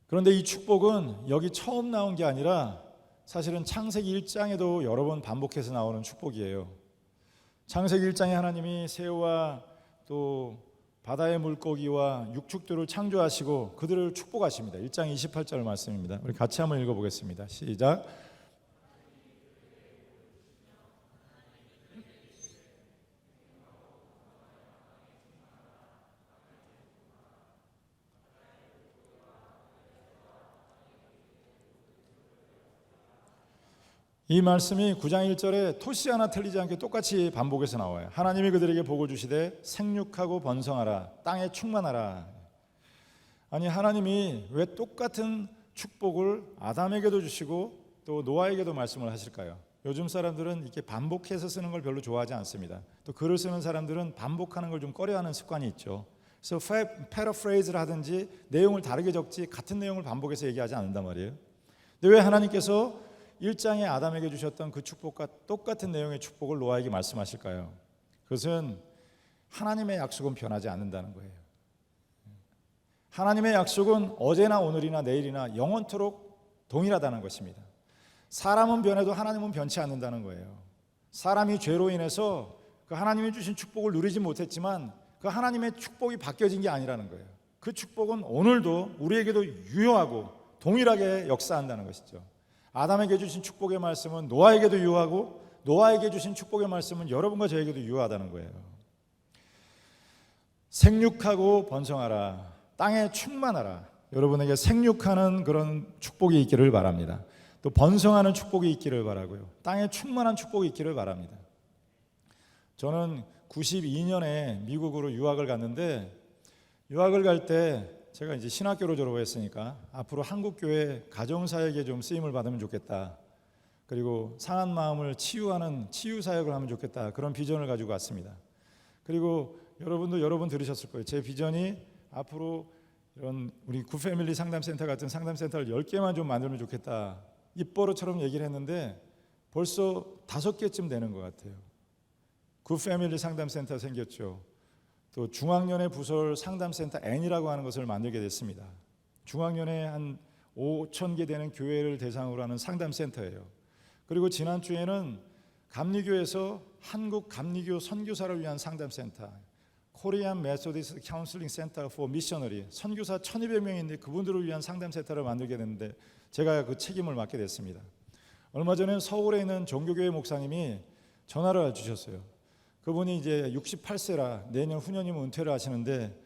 그런데 이 축복은 여기 처음 나온 게 아니라 사실은 창세기 1장에도 여러 번 반복해서 나오는 축복이에요. 창세기 1장에 하나님이 새와 또 바다의 물고기와 육축들을 창조하시고 그들을 축복하십니다. 1장 28절 말씀입니다. 우리 같이 한번 읽어보겠습니다. 시작. 이 말씀이 9장 1절에 토시 하나 틀리지 않게 똑같이 반복해서 나와요. 하나님이 그들에게 복을 주시되 생육하고 번성하라 땅에 충만하라. 아니 하나님이 왜 똑같은 축복을 아담에게도 주시고 또 노아에게도 말씀을 하실까요? 요즘 사람들은 이렇게 반복해서 쓰는 걸 별로 좋아하지 않습니다. 또 글을 쓰는 사람들은 반복하는 걸 좀 꺼려하는 습관이 있죠. 그래서 패러프레이즈를 하든지 내용을 다르게 적지 같은 내용을 반복해서 얘기하지 않는단 말이에요. 근데 왜 하나님께서 1장에 아담에게 주셨던 그 축복과 똑같은 내용의 축복을 노아에게 말씀하실까요? 그것은 하나님의 약속은 변하지 않는다는 거예요. 하나님의 약속은 어제나 오늘이나 내일이나 영원토록 동일하다는 것입니다. 사람은 변해도 하나님은 변치 않는다는 거예요. 사람이 죄로 인해서 그 하나님이 주신 축복을 누리지 못했지만 그 하나님의 축복이 바뀌어진 게 아니라는 거예요. 그 축복은 오늘도 우리에게도 유효하고 동일하게 역사한다는 것이죠. 아담에게 주신 축복의 말씀은 노아에게도 유효하고 노아에게 주신 축복의 말씀은 여러분과 저에게도 유효하다는 거예요. 생육하고 번성하라, 땅에 충만하라. 여러분에게 생육하는 그런 축복이 있기를 바랍니다. 또 번성하는 축복이 있기를 바라고요. 땅에 충만한 축복이 있기를 바랍니다. 저는 92년에 미국으로 유학을 갔는데 유학을 갈 때 제가 이제 신학교로 졸업했으니까 앞으로 한국 교회 가정사역에 좀 쓰임을 받으면 좋겠다. 그리고 상한 마음을 치유하는 치유 사역을 하면 좋겠다. 그런 비전을 가지고 왔습니다. 그리고 여러분도 여러 번 들으셨을 거예요. 제 비전이 앞으로 이런 우리 굿패밀리 상담센터 같은 상담센터를 10개만 좀 만들면 좋겠다. 입버릇처럼 얘기를 했는데 벌써 5개쯤 되는 것 같아요. 굿패밀리 상담센터 생겼죠. 또 중앙연회 부설 상담센터 N이라고 하는 것을 만들게 됐습니다. 중앙연회 한 5,000개 되는 교회를 대상으로 하는 상담센터예요. 그리고 지난주에는 감리교에서 한국 감리교 선교사를 위한 상담센터 코리안 메소디스트 카운슬링 센터 포 미셔너리 선교사 1,200명인데 그분들을 위한 상담센터를 만들게 됐는데 제가 그 책임을 맡게 됐습니다. 얼마 전에 서울에 있는 종교교회 목사님이 전화를 주셨어요. 그분이 이제 68세라 내년 후년이면 은퇴를 하시는데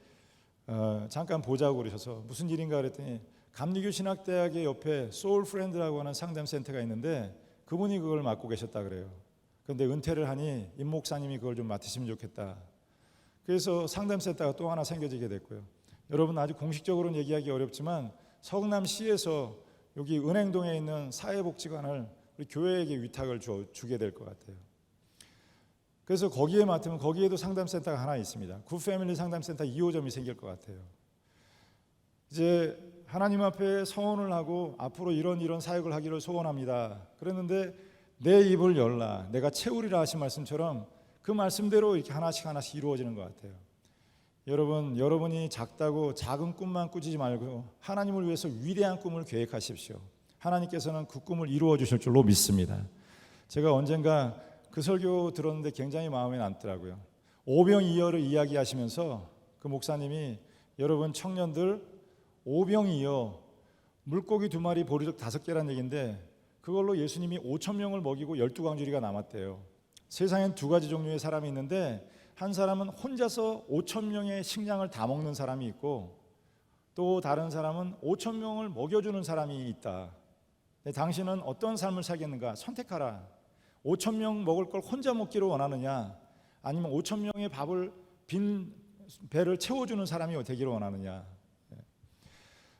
잠깐 보자고 그러셔서 무슨 일인가 그랬더니 감리교 신학대학의 옆에 소울 프렌드라고 하는 상담센터가 있는데 그분이 그걸 맡고 계셨다 그래요. 그런데 은퇴를 하니 임 목사님이 그걸 좀 맡으시면 좋겠다. 그래서 상담센터가 또 하나 생겨지게 됐고요. 여러분 아주 공식적으로는 얘기하기 어렵지만 성남시에서 여기 은행동에 있는 사회복지관을 우리 교회에게 위탁을 주게 될 것 같아요. 그래서 거기에 맡으면 거기에도 상담센터가 하나 있습니다. 굿패밀리 상담센터 2호점이 생길 것 같아요. 이제 하나님 앞에 서원을 하고 앞으로 이런 사역을 하기를 소원합니다. 그랬는데 내 입을 열라 내가 채우리라 하신 말씀처럼 그 말씀대로 이렇게 하나씩 이루어지는 것 같아요. 여러분이 작다고 작은 꿈만 꾸지 말고 하나님을 위해서 위대한 꿈을 계획하십시오. 하나님께서는 그 꿈을 이루어 주실 줄로 믿습니다. 제가 언젠가 그 설교 들었는데 굉장히 마음에 남더라고요. 오병이어를 이야기하시면서 그 목사님이 여러분 청년들 오병이어 물고기 2마리 보리떡 5개란 얘기인데 그걸로 예수님이 5,000명을 먹이고 12광주리가 남았대요. 세상엔 2가지 종류의 사람이 있는데 한 사람은 혼자서 5,000명의 식량을 다 먹는 사람이 있고 또 다른 사람은 5,000명을 먹여주는 사람이 있다. 당신은 어떤 삶을 살겠는가 선택하라. 5,000명 먹을 걸 혼자 먹기를 원하느냐 아니면 5,000명의 밥을 빈 배를 채워주는 사람이 되기를 원하느냐.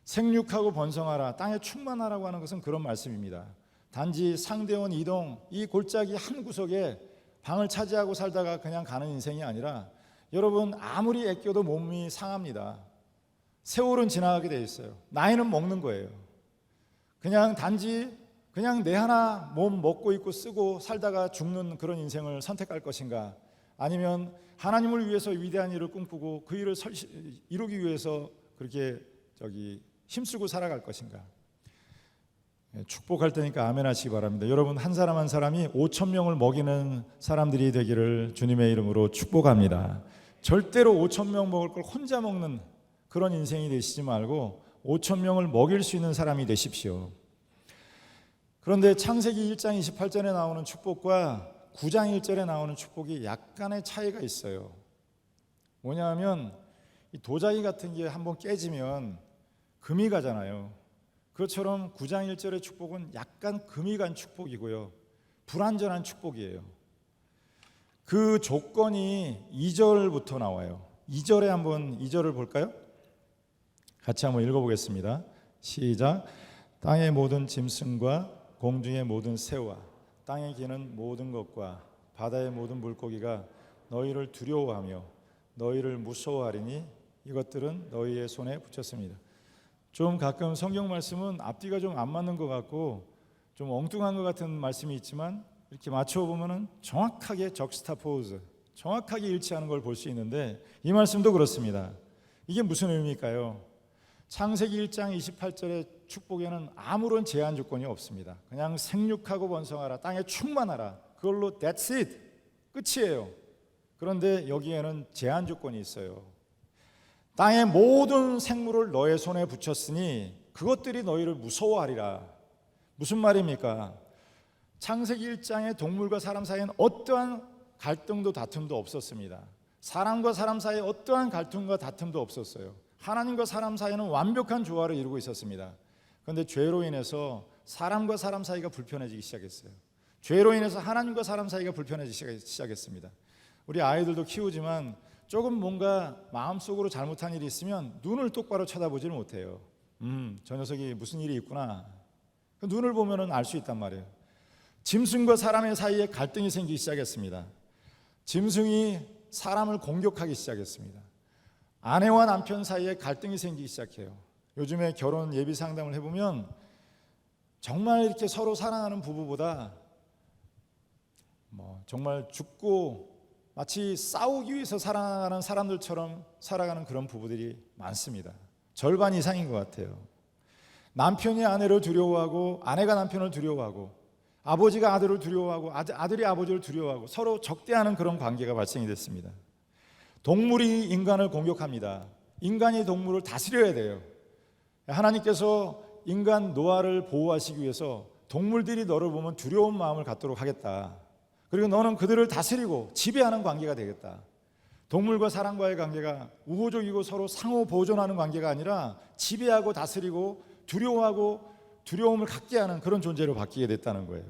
생육하고 번성하라 땅에 충만하라고 하는 것은 그런 말씀입니다. 단지 상대원 이동 이 골짜기 한 구석에 방을 차지하고 살다가 그냥 가는 인생이 아니라 여러분 아무리 애껴도 몸이 상합니다. 세월은 지나가게 돼 있어요. 나이는 먹는 거예요. 그냥 내 하나 몸 먹고 입고 쓰고 살다가 죽는 그런 인생을 선택할 것인가 아니면 하나님을 위해서 위대한 일을 꿈꾸고 그 일을 이루기 위해서 그렇게 힘쓰고 살아갈 것인가. 축복할 테니까 아멘 하시기 바랍니다. 여러분 한 사람 한 사람이 5,000명을 먹이는 사람들이 되기를 주님의 이름으로 축복합니다. 절대로 5,000명 먹을 걸 혼자 먹는 그런 인생이 되시지 말고 5,000명을 먹일 수 있는 사람이 되십시오. 그런데 창세기 1장 28절에 나오는 축복과 9장 1절에 나오는 축복이 약간의 차이가 있어요. 뭐냐면 이 도자기 같은 게 한번 깨지면 금이 가잖아요. 그것처럼 9장 1절의 축복은 약간 금이 간 축복이고요. 불완전한 축복이에요. 그 조건이 2절부터 나와요. 2절에 한번 2절을 볼까요? 같이 한번 읽어보겠습니다. 시작. 땅의 모든 짐승과 공중의 모든 새와 땅에 기는 모든 것과 바다의 모든 물고기가 너희를 두려워하며 너희를 무서워하리니 이것들은 너희의 손에 붙였습니다. 좀 가끔 성경 말씀은 앞뒤가 좀 안 맞는 것 같고 좀 엉뚱한 것 같은 말씀이 있지만 이렇게 맞춰보면 정확하게 적스타포즈, 정확하게 일치하는 걸 볼 수 있는데 이 말씀도 그렇습니다. 이게 무슨 의미일까요? 창세기 1장 28절의 축복에는 아무런 제한 조건이 없습니다. 그냥 생육하고 번성하라, 땅에 충만하라, 그걸로 that's it, 끝이에요. 그런데 여기에는 제한 조건이 있어요. 땅의 모든 생물을 너의 손에 붙였으니 그것들이 너희를 무서워하리라. 무슨 말입니까? 창세기 1장의 동물과 사람 사이에는 어떠한 갈등도 다툼도 없었습니다. 사람과 사람 사이에 어떠한 갈등과 다툼도 없었어요. 하나님과 사람 사이에는 완벽한 조화를 이루고 있었습니다. 그런데 죄로 인해서 사람과 사람 사이가 불편해지기 시작했어요. 죄로 인해서 하나님과 사람 사이가 불편해지기 시작했습니다. 우리 아이들도 키우지만 조금 뭔가 마음속으로 잘못한 일이 있으면 눈을 똑바로 쳐다보지를 못해요. 저 녀석이 무슨 일이 있구나. 그 눈을 보면 알 수 있단 말이에요. 짐승과 사람의 사이에 갈등이 생기기 시작했습니다. 짐승이 사람을 공격하기 시작했습니다. 아내와 남편 사이에 갈등이 생기기 시작해요. 요즘에 결혼 예비 상담을 해보면 정말 이렇게 서로 사랑하는 부부보다 정말 죽고 마치 싸우기 위해서 살아가는 사람들처럼 살아가는 그런 부부들이 많습니다. 절반 이상인 것 같아요. 남편이 아내를 두려워하고 아내가 남편을 두려워하고 아버지가 아들을 두려워하고 아들이 아버지를 두려워하고 서로 적대하는 그런 관계가 발생이 됐습니다. 동물이 인간을 공격합니다. 인간이 동물을 다스려야 돼요. 하나님께서 인간 노아를 보호하시기 위해서 동물들이 너를 보면 두려운 마음을 갖도록 하겠다. 그리고 너는 그들을 다스리고 지배하는 관계가 되겠다. 동물과 사람과의 관계가 우호적이고 서로 상호 보존하는 관계가 아니라 지배하고 다스리고 두려워하고 두려움을 갖게 하는 그런 존재로 바뀌게 됐다는 거예요.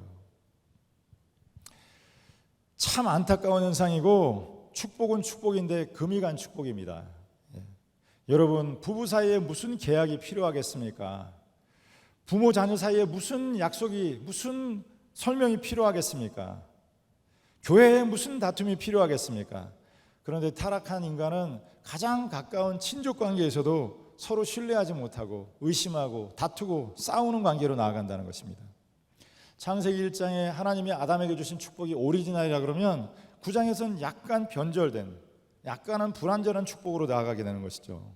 참 안타까운 현상이고 축복은 축복인데 금이 간 축복입니다. 여러분, 부부 사이에 무슨 계약이 필요하겠습니까? 부모 자녀 사이에 무슨 약속이 무슨 설명이 필요하겠습니까? 교회에 무슨 다툼이 필요하겠습니까? 그런데 타락한 인간은 가장 가까운 친족 관계에서도 서로 신뢰하지 못하고 의심하고 다투고 싸우는 관계로 나아간다는 것입니다. 창세기 1장에 하나님이 아담에게 주신 축복이 오리지널이라 그러면 9장에서는 약간 변절된 약간은 불완전한 축복으로 나아가게 되는 것이죠.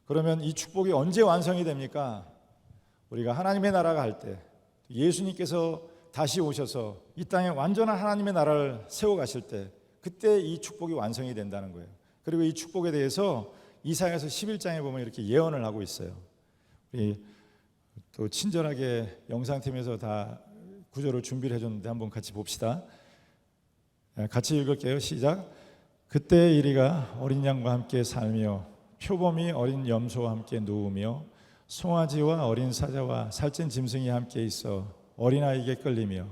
그러면 이 축복이 언제 완성이 됩니까? 우리가 하나님의 나라가 할 때 예수님께서 다시 오셔서 이 땅에 완전한 하나님의 나라를 세워가실 때 그때 이 축복이 완성이 된다는 거예요. 그리고 이 축복에 대해서 이사야서 11장에 보면 이렇게 예언을 하고 있어요. 우리 또 친절하게 영상팀에서 다 구절을 준비를 해줬는데 한번 같이 봅시다. 같이 읽을게요. 시작. 그때 이리가 어린 양과 함께 살며 표범이 어린 염소와 함께 누우며 송아지와 어린 사자와 살찐 짐승이 함께 있어 어린아이에게 끌리며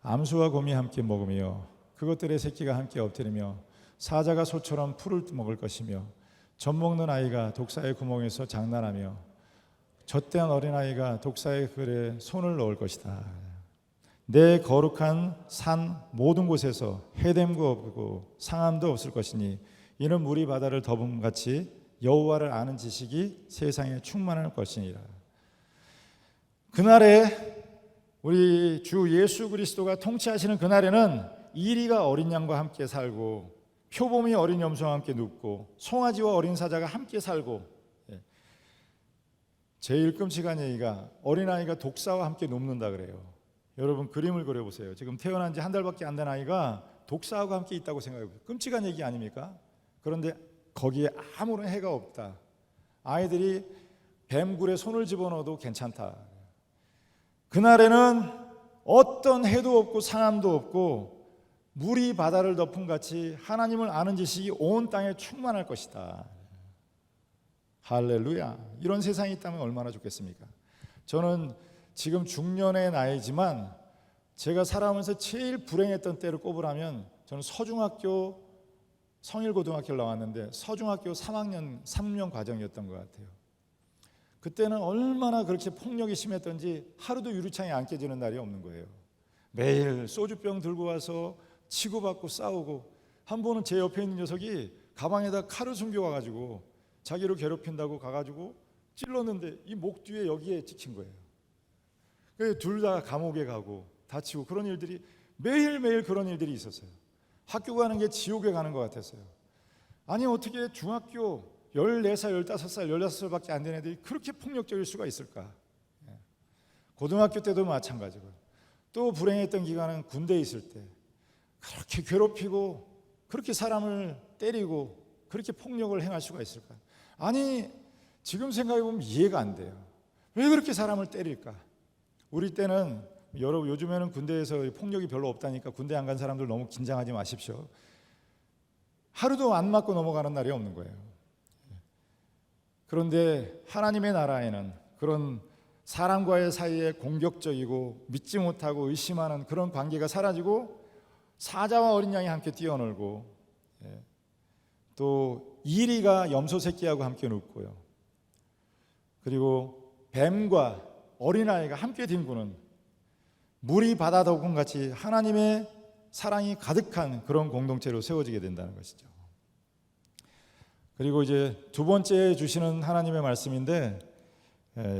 암수와 곰이 함께 먹으며 그것들의 새끼가 함께 엎드리며 사자가 소처럼 풀을 먹을 것이며 젖먹는 아이가 독사의 구멍에서 장난하며 젖대한 어린아이가 독사의 글에 손을 넣을 것이다. 내 거룩한 산 모든 곳에서 해됨도 없고 상함도 없을 것이니 이는 물이 바다를 덮음같이 여호와를 아는 지식이 세상에 충만할 것이니라. 그날에 우리 주 예수 그리스도가 통치하시는 그날에는 이리가 어린 양과 함께 살고 표범이 어린 염소와 함께 눕고 송아지와 어린 사자가 함께 살고, 제일 끔찍한 얘기가 어린아이가 독사와 함께 눕는다 그래요. 여러분 그림을 그려보세요. 지금 태어난 지 한 달밖에 안 된 아이가 독사하고 함께 있다고 생각해보세요. 끔찍한 얘기 아닙니까? 그런데 거기에 아무런 해가 없다. 아이들이 뱀굴에 손을 집어넣어도 괜찮다. 그날에는 어떤 해도 없고 상함도 없고 물이 바다를 덮은 같이 하나님을 아는 지식이 온 땅에 충만할 것이다. 할렐루야. 이런 세상이 있다면 얼마나 좋겠습니까? 저는 지금 중년의 나이지만 제가 살아오면서 제일 불행했던 때를 꼽으라면 저는 서중학교 성일고등학교를 나왔는데 서중학교 3년 과정이었던 것 같아요. 그때는 얼마나 그렇게 폭력이 심했던지 하루도 유리창이 안 깨지는 날이 없는 거예요. 매일 소주병 들고 와서 치고받고 싸우고, 한 번은 제 옆에 있는 녀석이 가방에다 칼을 숨겨와가지고 자기를 괴롭힌다고 가가지고 찔렀는데 이 목 뒤에 여기에 찍힌 거예요. 그래서 둘 다 감옥에 가고 다치고, 그런 일들이 매일매일 그런 일들이 있었어요. 학교 가는 게 지옥에 가는 것 같았어요. 아니 어떻게 중학교 14살, 15살, 16살밖에 안 된 애들이 그렇게 폭력적일 수가 있을까? 고등학교 때도 마찬가지고요. 또 불행했던 기간은 군대에 있을 때 그렇게 괴롭히고 그렇게 사람을 때리고 그렇게 폭력을 행할 수가 있을까? 아니 지금 생각해보면 이해가 안 돼요. 왜 그렇게 사람을 때릴까? 우리 때는, 여러분 요즘에는 군대에서 폭력이 별로 없다니까 군대 안 간 사람들 너무 긴장하지 마십시오. 하루도 안 맞고 넘어가는 날이 없는 거예요. 그런데 하나님의 나라에는 그런 사람과의 사이에 공격적이고 믿지 못하고 의심하는 그런 관계가 사라지고 사자와 어린 양이 함께 뛰어놀고, 또 이리가 염소 새끼하고 함께 눕고요. 그리고 뱀과 어린아이가 함께 뒹구는 물이 바다 덕분같이 하나님의 사랑이 가득한 그런 공동체로 세워지게 된다는 것이죠. 그리고 이제 두 번째 주시는 하나님의 말씀인데,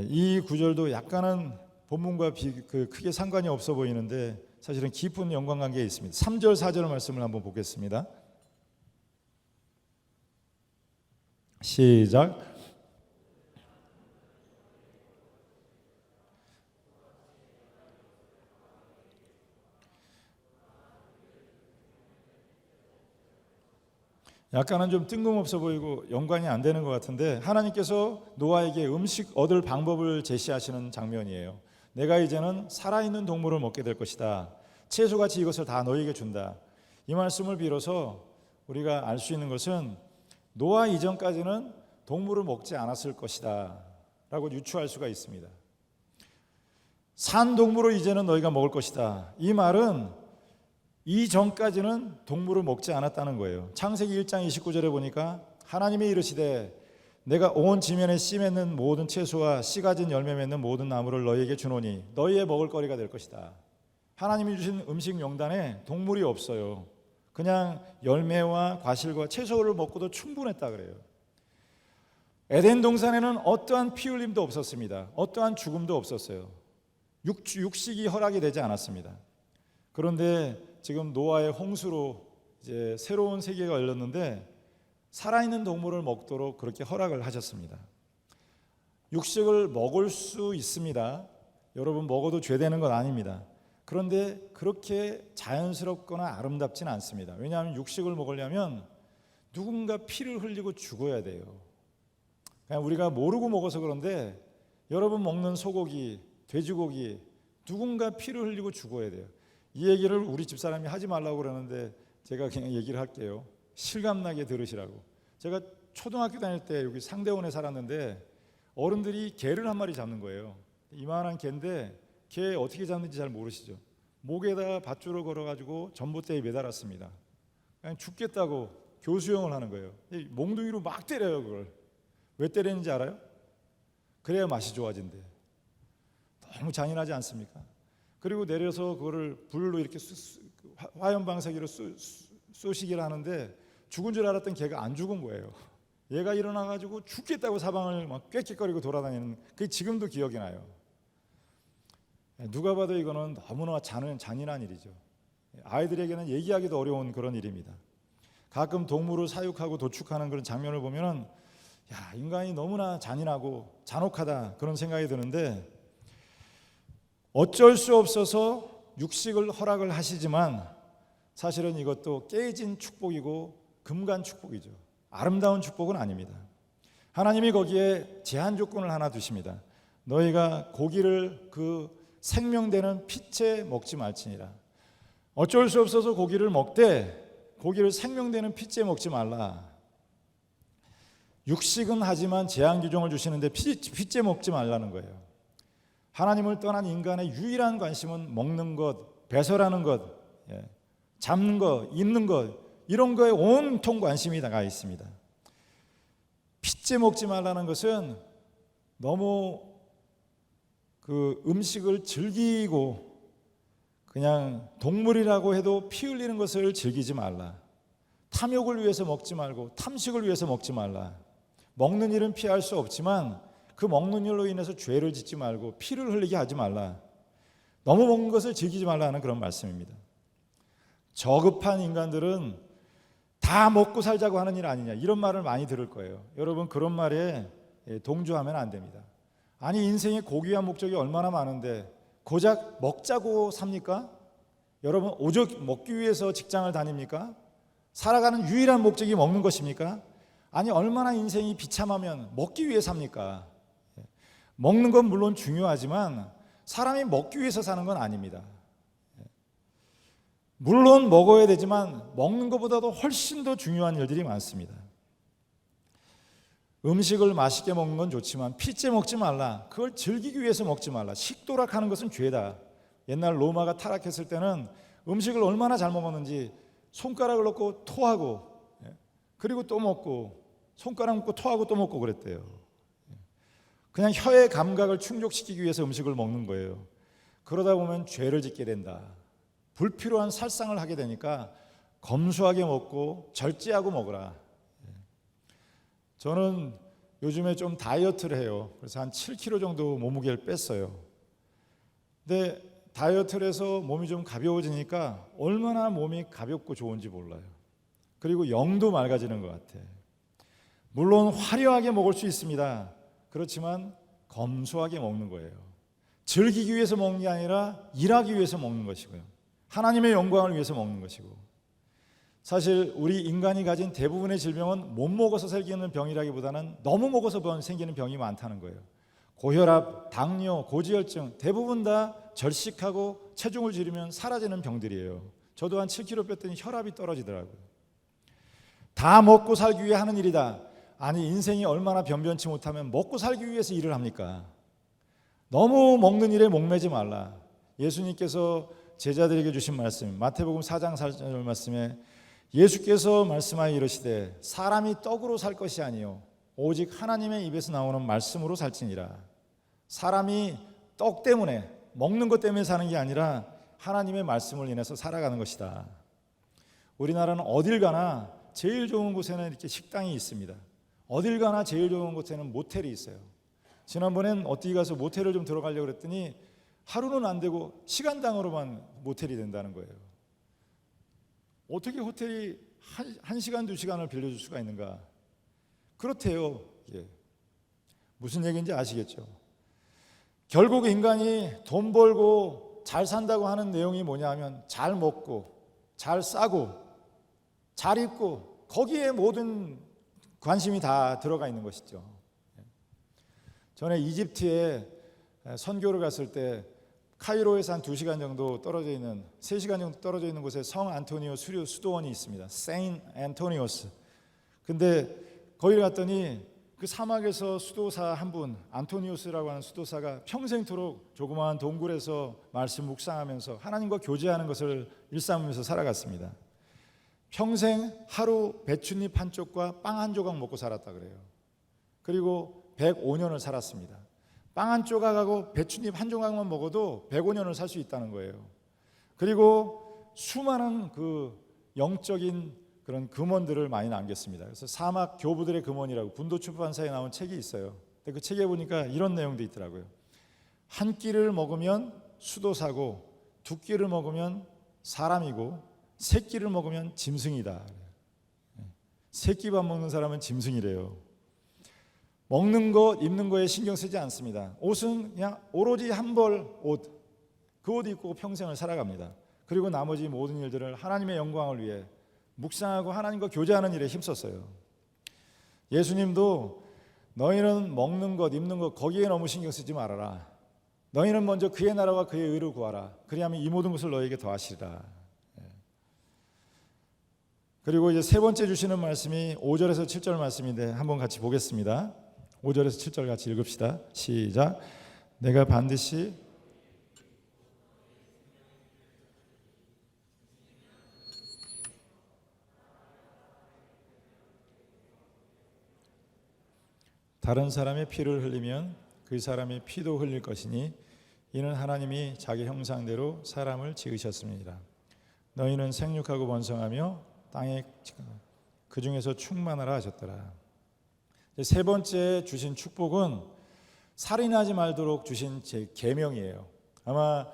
이 구절도 약간은 본문과 크게 상관이 없어 보이는데 사실은 깊은 연관관계에 있습니다. 3절 4절 말씀을 한번 보겠습니다. 시작. 약간은 좀 뜬금없어 보이고 연관이 안 되는 것 같은데, 하나님께서 노아에게 음식 얻을 방법을 제시하시는 장면이에요. 내가 이제는 살아있는 동물을 먹게 될 것이다. 채소같이 이것을 다 너희에게 준다. 이 말씀을 빌어서 우리가 알 수 있는 것은 노아 이전까지는 동물을 먹지 않았을 것이다 라고 유추할 수가 있습니다. 산 동물을 이제는 너희가 먹을 것이다. 이 말은 이전까지는 동물을 먹지 않았다는 거예요. 창세기 1장 29절에 보니까 하나님이 이르시되 내가 온 지면에 씨 맺는 모든 채소와 씨 가진 열매 맺는 모든 나무를 너희에게 주노니 너희의 먹을 거리가 될 것이다. 하나님이 주신 음식 명단에 동물이 없어요. 그냥 열매와 과실과 채소를 먹고도 충분했다 그래요. 에덴 동산에는 어떠한 피 흘림도 없었습니다. 어떠한 죽음도 없었어요. 육식이 허락이 되지 않았습니다. 그런데 지금 노아의 홍수로 이제 새로운 세계가 열렸는데 살아있는 동물을 먹도록 그렇게 허락을 하셨습니다. 육식을 먹을 수 있습니다. 여러분 먹어도 죄되는 건 아닙니다. 그런데 그렇게 자연스럽거나 아름답지는 않습니다. 왜냐하면 육식을 먹으려면 누군가 피를 흘리고 죽어야 돼요. 그냥 우리가 모르고 먹어서 그런데 여러분 먹는 소고기, 돼지고기 누군가 피를 흘리고 죽어야 돼요. 이 얘기를 우리 집사람이 하지 말라고 그러는데 제가 그냥 얘기를 할게요. 실감나게 들으시라고. 제가 초등학교 다닐 때 여기 상대원에 살았는데 어른들이 개를 한 마리 잡는 거예요. 이만한 개인데 개 어떻게 잡는지 잘 모르시죠? 목에다 밧줄을 걸어가지고 전봇대에 매달았습니다. 그냥 죽겠다고 교수형을 하는 거예요. 몽둥이로 막 때려요. 그걸 왜 때리는지 알아요? 그래야 맛이 좋아진대. 너무 잔인하지 않습니까? 그리고 내려서 그거를 불로 이렇게 화염방사기로 쏘시기를 하는데 죽은 줄 알았던 개가 안 죽은 거예요. 얘가 일어나가지고 죽겠다고 사방을 막 꽥꽥거리고 돌아다니는, 그게 지금도 기억이 나요. 누가 봐도 이거는 너무나 잔인한 일이죠. 아이들에게는 얘기하기도 어려운 그런 일입니다. 가끔 동물을 사육하고 도축하는 그런 장면을 보면은 야, 인간이 너무나 잔인하고 잔혹하다 그런 생각이 드는데, 어쩔 수 없어서 육식을 허락을 하시지만 사실은 이것도 깨진 축복이고 금간 축복이죠. 아름다운 축복은 아닙니다. 하나님이 거기에 제한 조건을 하나 두십니다. 너희가 고기를 그 생명되는 피째 먹지 말지니라. 어쩔 수 없어서 고기를 먹되 고기를 생명되는 피째 먹지 말라. 육식은 하지만 제한 규정을 주시는데 피째 먹지 말라는 거예요. 하나님을 떠난 인간의 유일한 관심은 먹는 것, 배설하는 것, 잡는 것, 입는 것, 이런 거에 온통 관심이 나가 있습니다. 핏째 먹지 말라는 것은 너무 그 음식을 즐기고 그냥 동물이라고 해도 피 흘리는 것을 즐기지 말라. 탐욕을 위해서 먹지 말고 탐식을 위해서 먹지 말라. 먹는 일은 피할 수 없지만 그 먹는 일로 인해서 죄를 짓지 말고 피를 흘리게 하지 말라. 너무 먹는 것을 즐기지 말라는 그런 말씀입니다. 저급한 인간들은 다 먹고 살자고 하는 일 아니냐, 이런 말을 많이 들을 거예요. 여러분, 그런 말에 동조하면 안 됩니다. 아니, 인생의 고귀한 목적이 얼마나 많은데 고작 먹자고 삽니까? 여러분, 오직 먹기 위해서 직장을 다닙니까? 살아가는 유일한 목적이 먹는 것입니까? 아니, 얼마나 인생이 비참하면 먹기 위해 삽니까? 먹는 건 물론 중요하지만 사람이 먹기 위해서 사는 건 아닙니다. 물론 먹어야 되지만 먹는 것보다도 훨씬 더 중요한 일들이 많습니다. 음식을 맛있게 먹는 건 좋지만 핏째 먹지 말라. 그걸 즐기기 위해서 먹지 말라. 식도락하는 것은 죄다. 옛날 로마가 타락했을 때는 음식을 얼마나 잘 먹었는지 손가락을 넣고 토하고, 그리고 또 먹고, 손가락 먹고 토하고 또 먹고 그랬대요. 그냥 혀의 감각을 충족시키기 위해서 음식을 먹는 거예요. 그러다 보면 죄를 짓게 된다. 불필요한 살상을 하게 되니까 검소하게 먹고 절제하고 먹으라. 저는 요즘에 좀 다이어트를 해요. 그래서 한 7kg 정도 몸무게를 뺐어요. 근데 다이어트를 해서 몸이 좀 가벼워지니까 얼마나 몸이 가볍고 좋은지 몰라요. 그리고 영도 맑아지는 것 같아. 물론 화려하게 먹을 수 있습니다. 그렇지만 검소하게 먹는 거예요. 즐기기 위해서 먹는 게 아니라 일하기 위해서 먹는 것이고요. 하나님의 영광을 위해서 먹는 것이고, 사실 우리 인간이 가진 대부분의 질병은 못 먹어서 생기는 병이라기보다는 너무 먹어서 생기는 병이 많다는 거예요. 고혈압, 당뇨, 고지혈증 대부분 다 절식하고 체중을 줄이면 사라지는 병들이에요. 저도 한 7kg 뺐더니 혈압이 떨어지더라고요. 다 먹고 살기 위해 하는 일이다. 아니, 인생이 얼마나 변변치 못하면 먹고 살기 위해서 일을 합니까? 너무 먹는 일에 목매지 말라. 예수님께서 제자들에게 주신 말씀, 마태복음 4장 4절 말씀에 예수께서 말씀하여 이르시되 사람이 떡으로 살 것이 아니요 오직 하나님의 입에서 나오는 말씀으로 살지니라. 사람이 떡 때문에, 먹는 것 때문에 사는 게 아니라 하나님의 말씀을 인해서 살아가는 것이다. 우리나라는 어딜 가나 제일 좋은 곳에는 이렇게 식당이 있습니다. 어딜 가나 제일 좋은 곳에는 모텔이 있어요. 지난번엔 어디 가서 모텔을 좀 들어가려고 그랬더니 하루는 안 되고 시간당으로만 모텔이 된다는 거예요. 어떻게 호텔이 1시간, 2시간을 빌려줄 수가 있는가? 그렇대요. 예. 무슨 얘기인지 아시겠죠? 결국 인간이 돈 벌고 잘 산다고 하는 내용이 뭐냐 하면 잘 먹고 잘 싸고 잘 입고 거기에 모든 관심이 다 들어가 있는 것이죠. 전에 이집트에 선교를 갔을 때 카이로에서 한 2시간 정도 떨어져 있는, 3시간 정도 떨어져 있는 곳에 성 안토니오 수도원이 있습니다. 세인 안토니오스. 근데 거기 갔더니 그 사막에서 수도사 한 분, 안토니오스라고 하는 수도사가 평생토록 조그마한 동굴에서 말씀 묵상하면서 하나님과 교제하는 것을 일삼으면서 살아갔습니다. 평생 하루 배춧잎 한 쪽과 빵 한 조각 먹고 살았다 그래요. 그리고 105년을 살았습니다. 빵 한 조각하고 배춧잎 한 조각만 먹어도 105년을 살 수 있다는 거예요. 그리고 수많은 그 영적인 그런 금원들을 많이 남겼습니다. 그래서 사막 교부들의 금원이라고 분도 출판사에 나온 책이 있어요. 근데 그 책에 보니까 이런 내용도 있더라고요. 한 끼를 먹으면 수도사고, 두 끼를 먹으면 사람이고, 세 끼를 먹으면 짐승이다. 세 끼 밥 먹는 사람은 짐승이래요. 먹는 것, 입는 거에 신경 쓰지 않습니다. 옷은 그냥 오로지 한 벌 옷, 그 옷 입고 평생을 살아갑니다. 그리고 나머지 모든 일들을 하나님의 영광을 위해 묵상하고 하나님과 교제하는 일에 힘썼어요. 예수님도 너희는 먹는 것, 입는 것 거기에 너무 신경 쓰지 말아라. 너희는 먼저 그의 나라와 그의 의를 구하라. 그리하면 이 모든 것을 너희에게 더하시리라. 그리고 이제 세 번째 주시는 말씀이 5절에서 7절 말씀인데 한번 같이 보겠습니다. 5절에서 7절 같이 읽읍시다. 시작. 내가 반드시 다른 사람의 피를 흘리면 그 사람의 피도 흘릴 것이니 이는 하나님이 자기 형상대로 사람을 지으셨습니다. 너희는 생육하고 번성하며 땅에 그 중에서 충만하라 하셨더라. 세 번째 주신 축복은 살인하지 말도록 주신 제 계명이에요. 아마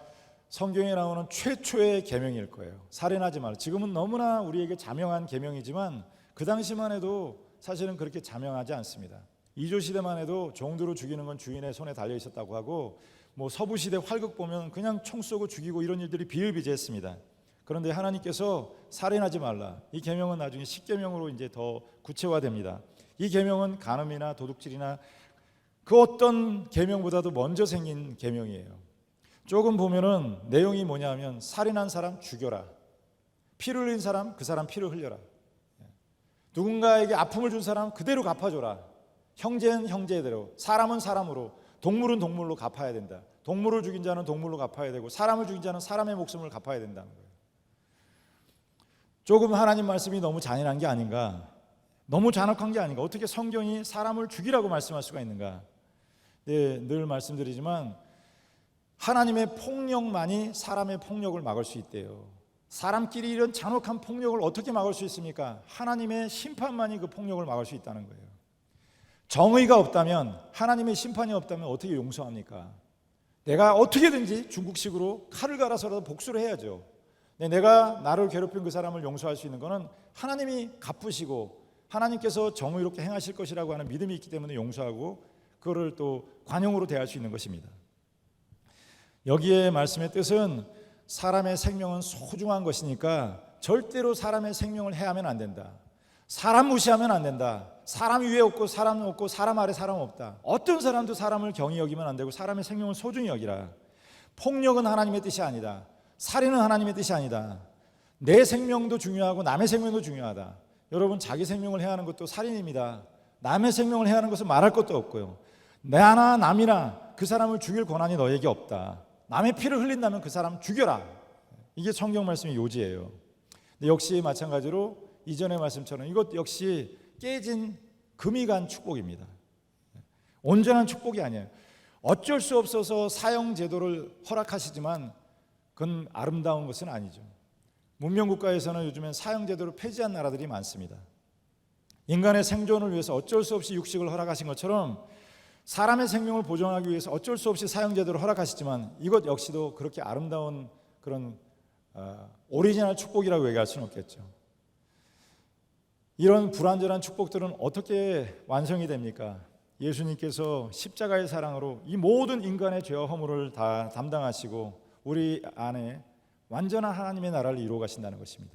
성경에 나오는 최초의 계명일 거예요. 살인하지 말. 지금은 너무나 우리에게 자명한 계명이지만 그 당시만 해도 사실은 그렇게 자명하지 않습니다. 이조 시대만 해도 종들을 죽이는 건 주인의 손에 달려 있었다고 하고, 뭐 서부 시대 활극 보면 그냥 총 쏘고 죽이고 이런 일들이 비일비재했습니다. 그런데 하나님께서 살인하지 말라. 이 계명은 나중에 십계명으로 이제 더 구체화됩니다. 이 계명은 간음이나 도둑질이나 그 어떤 계명보다도 먼저 생긴 계명이에요. 조금 보면은 내용이 뭐냐면 살인한 사람 죽여라. 피를 흘린 사람 그 사람 피를 흘려라. 누군가에게 아픔을 준 사람 그대로 갚아줘라. 형제는 형제대로, 사람은 사람으로, 동물은 동물로 갚아야 된다. 동물을 죽인 자는 동물로 갚아야 되고 사람을 죽인 자는 사람의 목숨을 갚아야 된다는 거예요. 조금 하나님 말씀이 너무 잔인한 게 아닌가, 너무 잔혹한 게 아닌가, 어떻게 성경이 사람을 죽이라고 말씀할 수가 있는가. 네, 늘 말씀드리지만 하나님의 폭력만이 사람의 폭력을 막을 수 있대요. 사람끼리 이런 잔혹한 폭력을 어떻게 막을 수 있습니까? 하나님의 심판만이 그 폭력을 막을 수 있다는 거예요. 정의가 없다면, 하나님의 심판이 없다면 어떻게 용서합니까? 내가 어떻게든지 중국식으로 칼을 갈아서라도 복수를 해야죠. 내가 나를 괴롭힌 그 사람을 용서할 수 있는 것은 하나님이 갚으시고 하나님께서 정의롭게 행하실 것이라고 하는 믿음이 있기 때문에 용서하고 그거를 또 관용으로 대할 수 있는 것입니다. 여기에 말씀의 뜻은 사람의 생명은 소중한 것이니까 절대로 사람의 생명을 해하면 안 된다. 사람 무시하면 안 된다. 사람 위에 없고 사람 없고 사람 아래 사람 없다. 어떤 사람도 사람을 경히 여기면 안 되고 사람의 생명을 소중히 여기라. 폭력은 하나님의 뜻이 아니다. 살인은 하나님의 뜻이 아니다. 내 생명도 중요하고 남의 생명도 중요하다. 여러분, 자기 생명을 해하는 것도 살인입니다. 남의 생명을 해하는 것은 말할 것도 없고요. 나나 남이나 그 사람을 죽일 권한이 너에게 없다. 남의 피를 흘린다면 그 사람 죽여라. 이게 성경 말씀의 요지예요. 근데 역시 마찬가지로 이전의 말씀처럼 이것 역시 깨진 금이 간 축복입니다. 온전한 축복이 아니에요. 어쩔 수 없어서 사형 제도를 허락하시지만 그건 아름다운 것은 아니죠. 문명국가에서는 요즘엔 사형 제도를 폐지한 나라들이 많습니다. 인간의 생존을 위해서 어쩔 수 없이 육식을 허락하신 것처럼 사람의 생명을 보존하기 위해서 어쩔 수 없이 사형 제도를 허락하시지만 이것 역시도 그렇게 아름다운 그런 오리지널 축복이라고 얘기할 수는 없겠죠. 이런 불완전한 축복들은 어떻게 완성이 됩니까? 예수님께서 십자가의 사랑으로 이 모든 인간의 죄와 허물을 다 담당하시고 우리 안에 완전한 하나님의 나라를 이루어 가신다는 것입니다.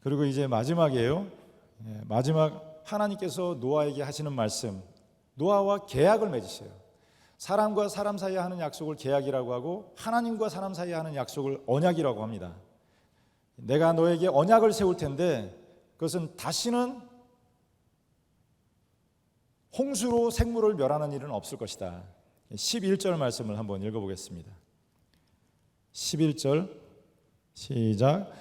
그리고 이제 마지막이에요. 마지막 하나님께서 노아에게 하시는 말씀, 노아와 계약을 맺으셔요. 사람과 사람 사이에 하는 약속을 계약이라고 하고 하나님과 사람 사이에 하는 약속을 언약이라고 합니다. 내가 너에게 언약을 세울 텐데 그것은 다시는 홍수로 생물을 멸하는 일은 없을 것이다. 11절 말씀을 한번 읽어보겠습니다. 11절 시작.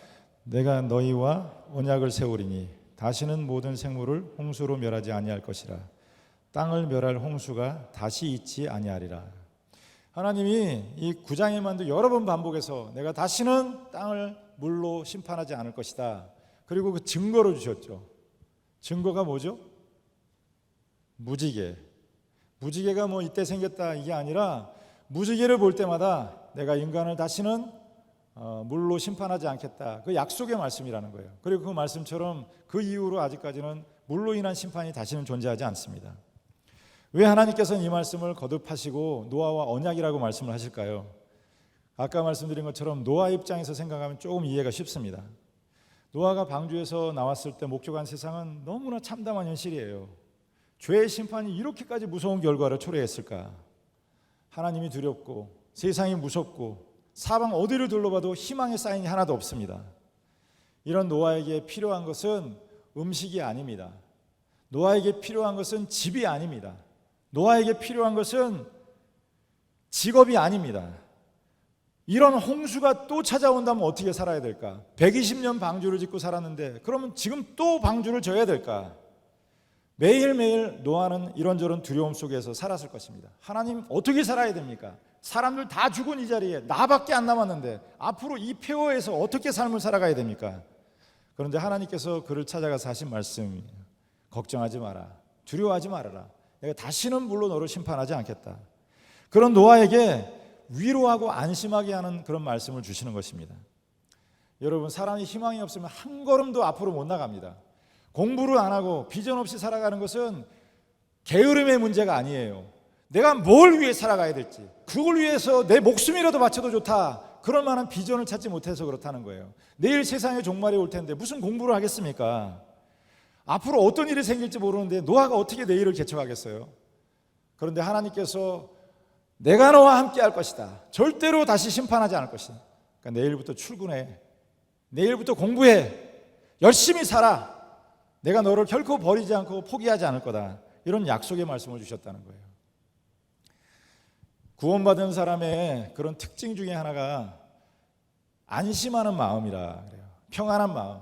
내가 너희와 언약을 세우리니 다시는 모든 생물을 홍수로 멸하지 아니할 것이라. 땅을 멸할 홍수가 다시 있지 아니하리라. 하나님이 이 9장에만도 여러 번 반복해서 내가 다시는 땅을 물로 심판하지 않을 것이다. 그리고 그 증거로 주셨죠. 증거가 뭐죠? 무지개. 무지개가 뭐 이때 생겼다 이게 아니라 무지개를 볼 때마다 내가 인간을 다시는 물로 심판하지 않겠다. 그 약속의 말씀이라는 거예요. 그리고 그 말씀처럼 그 이후로 아직까지는 물로 인한 심판이 다시는 존재하지 않습니다. 왜 하나님께서는 이 말씀을 거듭하시고 노아와 언약이라고 말씀을 하실까요? 아까 말씀드린 것처럼 노아 입장에서 생각하면 조금 이해가 쉽습니다. 노아가 방주에서 나왔을 때 목격한 세상은 너무나 참담한 현실이에요. 죄의 심판이 이렇게까지 무서운 결과를 초래했을까? 하나님이 두렵고 세상이 무섭고 사방 어디를 둘러봐도 희망의 사인이 하나도 없습니다. 이런 노아에게 필요한 것은 음식이 아닙니다. 노아에게 필요한 것은 집이 아닙니다. 노아에게 필요한 것은 직업이 아닙니다. 이런 홍수가 또 찾아온다면 어떻게 살아야 될까? 120년 방주를 짓고 살았는데 그러면 지금 또 방주를 져야 될까? 매일매일 노아는 이런저런 두려움 속에서 살았을 것입니다. 하나님 어떻게 살아야 됩니까? 사람들 다 죽은 이 자리에 나밖에 안 남았는데 앞으로 이 폐허에서 어떻게 삶을 살아가야 됩니까? 그런데 하나님께서 그를 찾아가서 하신 말씀이 걱정하지 마라, 두려워하지 말아라, 내가 다시는 물로 너를 심판하지 않겠다. 그런 노아에게 위로하고 안심하게 하는 그런 말씀을 주시는 것입니다. 여러분, 사람이 희망이 없으면 한 걸음도 앞으로 못 나갑니다. 공부를 안 하고 비전 없이 살아가는 것은 게으름의 문제가 아니에요. 내가 뭘 위해 살아가야 될지, 그걸 위해서 내 목숨이라도 바쳐도 좋다, 그럴 만한 비전을 찾지 못해서 그렇다는 거예요. 내일 세상에 종말이 올 텐데 무슨 공부를 하겠습니까? 앞으로 어떤 일이 생길지 모르는데 노아가 어떻게 내일을 개척하겠어요? 그런데 하나님께서 내가 너와 함께 할 것이다, 절대로 다시 심판하지 않을 것이다, 그러니까 내일부터 출근해, 내일부터 공부해, 열심히 살아, 내가 너를 결코 버리지 않고 포기하지 않을 거다, 이런 약속의 말씀을 주셨다는 거예요. 구원받은 사람의 그런 특징 중에 하나가 안심하는 마음이라 그래요. 평안한 마음.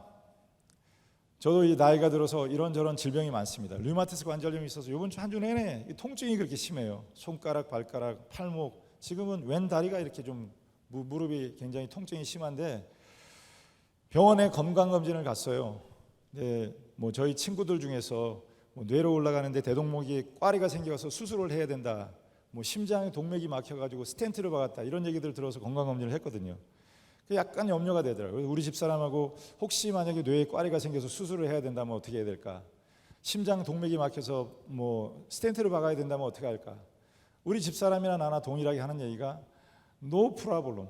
저도 이 나이가 들어서 이런저런 질병이 많습니다. 류마티스 관절염이 있어서 이번 주 한 주 내내 통증이 그렇게 심해요. 손가락, 발가락, 팔목, 지금은 왼 다리가 이렇게 좀 무릎이 굉장히 통증이 심한데 병원에 건강검진을 갔어요. 네, 뭐 저희 친구들 중에서 뭐 뇌로 올라가는데 대동목이 꽈리가 생겨서 수술을 해야 된다, 뭐 심장에 동맥이 막혀가지고 스텐트를 박았다, 이런 얘기들 들어서 건강검진을 했거든요. 약간 염려가 되더라고요. 우리 집사람하고 혹시 만약에 뇌에 꽈리가 생겨서 수술을 해야 된다면 어떻게 해야 될까? 심장 동맥이 막혀서 뭐 스텐트를 박아야 된다면 어떻게 할까? 우리 집사람이나 나나 동일하게 하는 얘기가 no problem.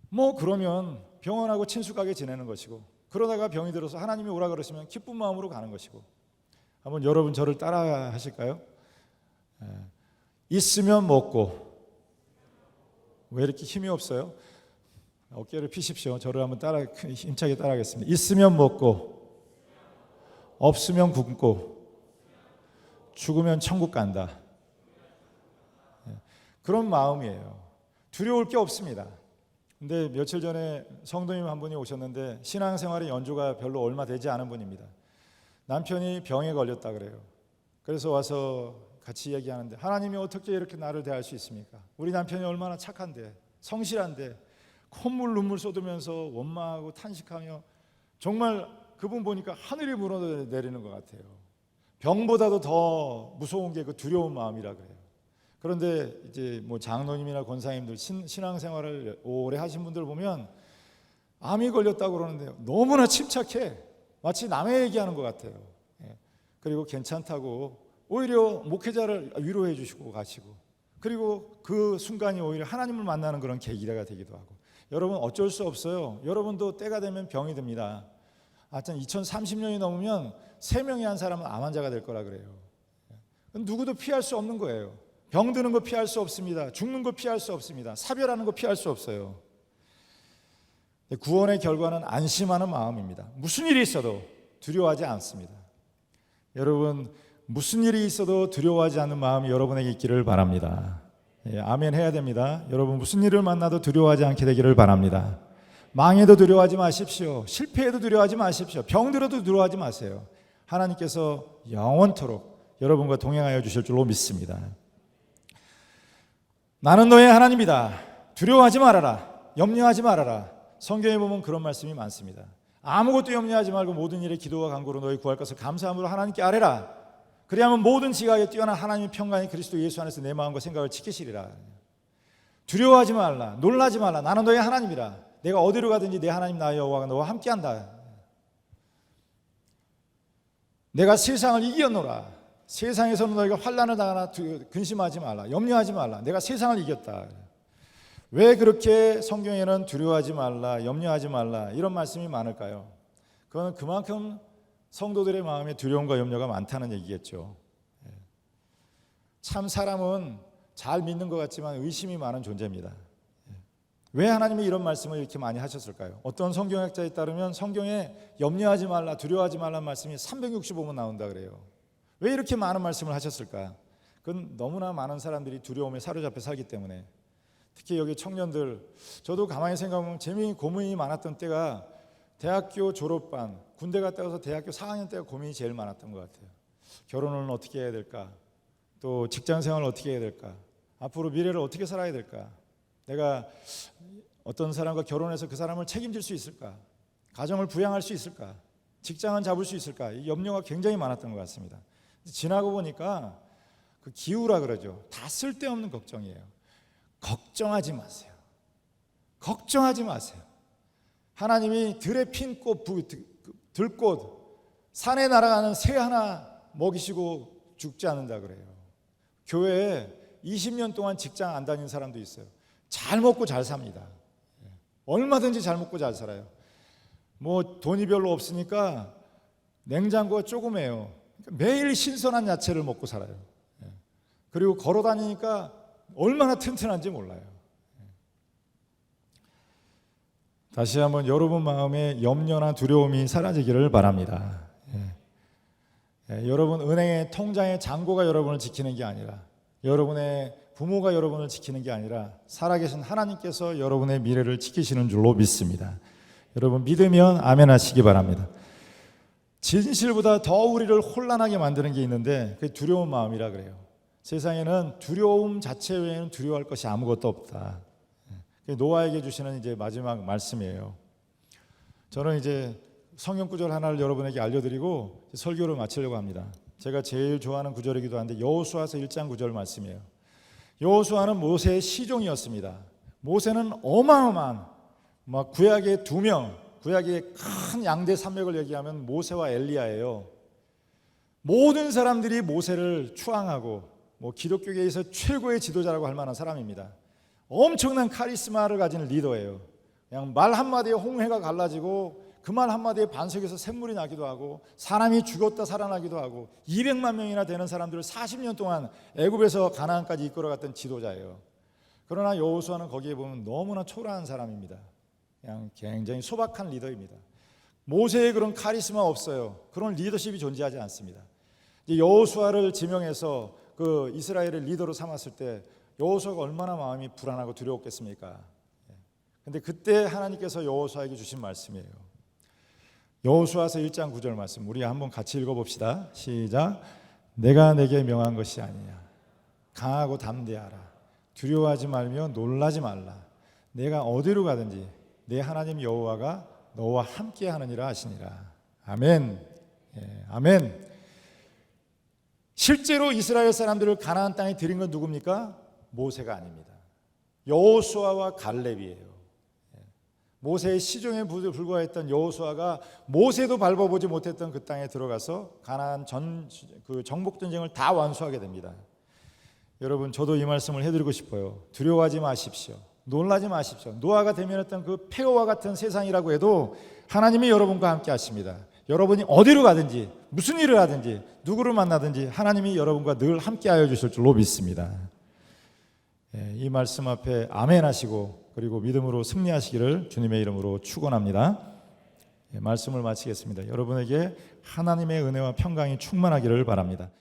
뭐 그러면 병원하고 친숙하게 지내는 것이고, 그러다가 병이 들어서 하나님이 오라 그러시면 기쁜 마음으로 가는 것이고. 한번 여러분 저를 따라 하실까요? 있으면 먹고. 왜 이렇게 힘이 없어요? 어깨를 피십시오. 저를 한번 힘차게 따라하겠습니다. 있으면 먹고, 없으면 굶고, 죽으면 천국 간다. 그런 마음이에요. 두려울 게 없습니다. 근데 며칠 전에 성도님 한 분이 오셨는데 신앙생활의 연조가 별로 얼마 되지 않은 분입니다. 남편이 병에 걸렸다 그래요. 그래서 와서 같이 얘기하는데, 하나님이 어떻게 이렇게 나를 대할 수 있습니까? 우리 남편이 얼마나 착한데, 성실한데, 콧물 눈물 쏟으면서 원망하고 탄식하며, 정말 그분 보니까 하늘이 무너내리는 것 같아요. 병보다도 더 무서운 게 그 두려운 마음이라 그래요. 그런데 이제 뭐 장로님이나 권사님들, 신앙생활을 오래 하신 분들 보면 암이 걸렸다고 그러는데 너무나 침착해. 마치 남의 얘기하는 것 같아요. 그리고 괜찮다고 오히려 목회자를 위로해 주시고 가시고, 그리고 그 순간이 오히려 하나님을 만나는 그런 계기가 되기도 하고. 여러분, 어쩔 수 없어요. 여러분도 때가 되면 병이 듭니다. 하여튼 2030년이 넘으면 3명이 한 사람은 암 환자가 될 거라 그래요. 누구도 피할 수 없는 거예요. 병 드는 거 피할 수 없습니다. 죽는 거 피할 수 없습니다. 사별하는 거 피할 수 없어요. 구원의 결과는 안심하는 마음입니다. 무슨 일이 있어도 두려워하지 않습니다. 여러분, 무슨 일이 있어도 두려워하지 않는 마음이 여러분에게 있기를 바랍니다. 아멘 해야 됩니다. 여러분, 무슨 일을 만나도 두려워하지 않게 되기를 바랍니다. 망해도 두려워하지 마십시오. 실패해도 두려워하지 마십시오. 병들어도 두려워하지 마세요. 하나님께서 영원토록 여러분과 동행하여 주실 줄로 믿습니다. 나는 너의 하나님이다. 두려워하지 말아라. 염려하지 말아라. 성경에 보면 그런 말씀이 많습니다. 아무것도 염려하지 말고 모든 일에 기도와 간구로 너희 구할 것을 감사함으로 하나님께 아뢰라. 그리하면 모든 지각에 뛰어난 하나님의 평강이 그리스도 예수 안에서 내 마음과 생각을 지키시리라. 두려워하지 말라. 놀라지 말라. 나는 너의 하나님이라. 내가 어디로 가든지 내 하나님 나의 여호와가 너와 함께한다. 내가 세상을 이겼노라. 세상에서는 너희가 환난을 당하나 근심하지 말라. 염려하지 말라. 내가 세상을 이겼다. 왜 그렇게 성경에는 두려워하지 말라, 염려하지 말라 이런 말씀이 많을까요? 그건 그만큼 성도들의 마음에 두려움과 염려가 많다는 얘기겠죠. 참 사람은 잘 믿는 것 같지만 의심이 많은 존재입니다. 왜 하나님이 이런 말씀을 이렇게 많이 하셨을까요? 어떤 성경학자에 따르면 성경에 염려하지 말라, 두려워하지 말라는 말씀이 365번 나온다 그래요. 왜 이렇게 많은 말씀을 하셨을까? 그건 너무나 많은 사람들이 두려움에 사로잡혀 살기 때문에. 특히 여기 청년들, 저도 가만히 생각하면 고민이 많았던 때가 대학교 졸업반, 군대 갔다 와서 대학교 4학년 때가 고민이 제일 많았던 것 같아요. 결혼은 어떻게 해야 될까? 또 직장 생활을 어떻게 해야 될까? 앞으로 미래를 어떻게 살아야 될까? 내가 어떤 사람과 결혼해서 그 사람을 책임질 수 있을까? 가정을 부양할 수 있을까? 직장은 잡을 수 있을까? 이 염려가 굉장히 많았던 것 같습니다. 지나고 보니까 그 기우라 그러죠. 다 쓸데없는 걱정이에요. 걱정하지 마세요. 걱정하지 마세요. 하나님이 들에 핀 꽃, 들꽃, 산에 날아가는 새 하나 먹이시고 죽지 않는다 그래요. 교회에 20년 동안 직장 안 다닌 사람도 있어요. 잘 먹고 잘 삽니다. 얼마든지 잘 먹고 잘 살아요. 뭐 돈이 별로 없으니까 냉장고가 조그매요. 매일 신선한 야채를 먹고 살아요. 그리고 걸어 다니니까 얼마나 튼튼한지 몰라요. 다시 한번 여러분 마음에 염려나 두려움이 사라지기를 바랍니다. 여러분 은행의 통장의 잔고가 여러분을 지키는 게 아니라, 여러분의 부모가 여러분을 지키는 게 아니라 살아계신 하나님께서 여러분의 미래를 지키시는 줄로 믿습니다. 여러분 믿으면 아멘 하시기 바랍니다. 진실보다 더 우리를 혼란하게 만드는 게 있는데 그게 두려운 마음이라 그래요. 세상에는 두려움 자체 외에는 두려워할 것이 아무것도 없다. 노아에게 주시는 이제 마지막 말씀이에요. 저는 이제 성경 구절 하나를 여러분에게 알려드리고 설교를 마치려고 합니다. 제가 제일 좋아하는 구절이기도 한데 여호수아서 1장 9절 말씀이에요. 여호수아는 모세의 시종이었습니다. 모세는 어마어마한 막 구약의 2명, 구약의 큰 양대 산맥을 얘기하면 모세와 엘리야예요. 모든 사람들이 모세를 추앙하고 뭐 기독교계에서 최고의 지도자라고 할 만한 사람입니다. 엄청난 카리스마를 가진 리더예요. 그냥 말 한마디에 홍해가 갈라지고 그 말 한마디에 반석에서 샘물이 나기도 하고 사람이 죽었다 살아나기도 하고 200만 명이나 되는 사람들을 40년 동안 애굽에서 가나안까지 이끌어갔던 지도자예요. 그러나 여호수아는 거기에 보면 너무나 초라한 사람입니다. 그냥 굉장히 소박한 리더입니다. 모세의 그런 카리스마 없어요. 그런 리더십이 존재하지 않습니다. 여호수아를 지명해서 그 이스라엘의 리더로 삼았을 때 여호수아가 얼마나 마음이 불안하고 두려웠겠습니까? 근데 그때 하나님께서 여호수아에게 주신 말씀이에요. 여호수아서 1장 9절 말씀 우리 한번 같이 읽어봅시다. 시작. 내가 내게 명한 것이 아니냐. 강하고 담대하라. 두려워하지 말며 놀라지 말라. 내가 어디로 가든지 내 하나님 여호와가 너와 함께 하느니라 하시니라. 아멘. 아멘. 실제로 이스라엘 사람들을 가나안 땅에 들인 건 누굽니까? 모세가 아닙니다. 여호수아와 갈렙이에요. 모세의 시종에 불과했던 여호수아가 모세도 밟아보지 못했던 그 땅에 들어가서 가나안 그 정복 전쟁을 다 완수하게 됩니다. 여러분 저도 이 말씀을 해드리고 싶어요. 두려워하지 마십시오. 놀라지 마십시오. 노아가 대면했던 그 폐허와 같은 세상이라고 해도 하나님이 여러분과 함께 하십니다. 여러분이 어디로 가든지 무슨 일을 하든지 누구를 만나든지 하나님이 여러분과 늘 함께 하여 주실 줄로 믿습니다. 이 말씀 앞에 아멘 하시고 그리고 믿음으로 승리하시기를 주님의 이름으로 축원합니다. 말씀을 마치겠습니다. 여러분에게 하나님의 은혜와 평강이 충만하기를 바랍니다.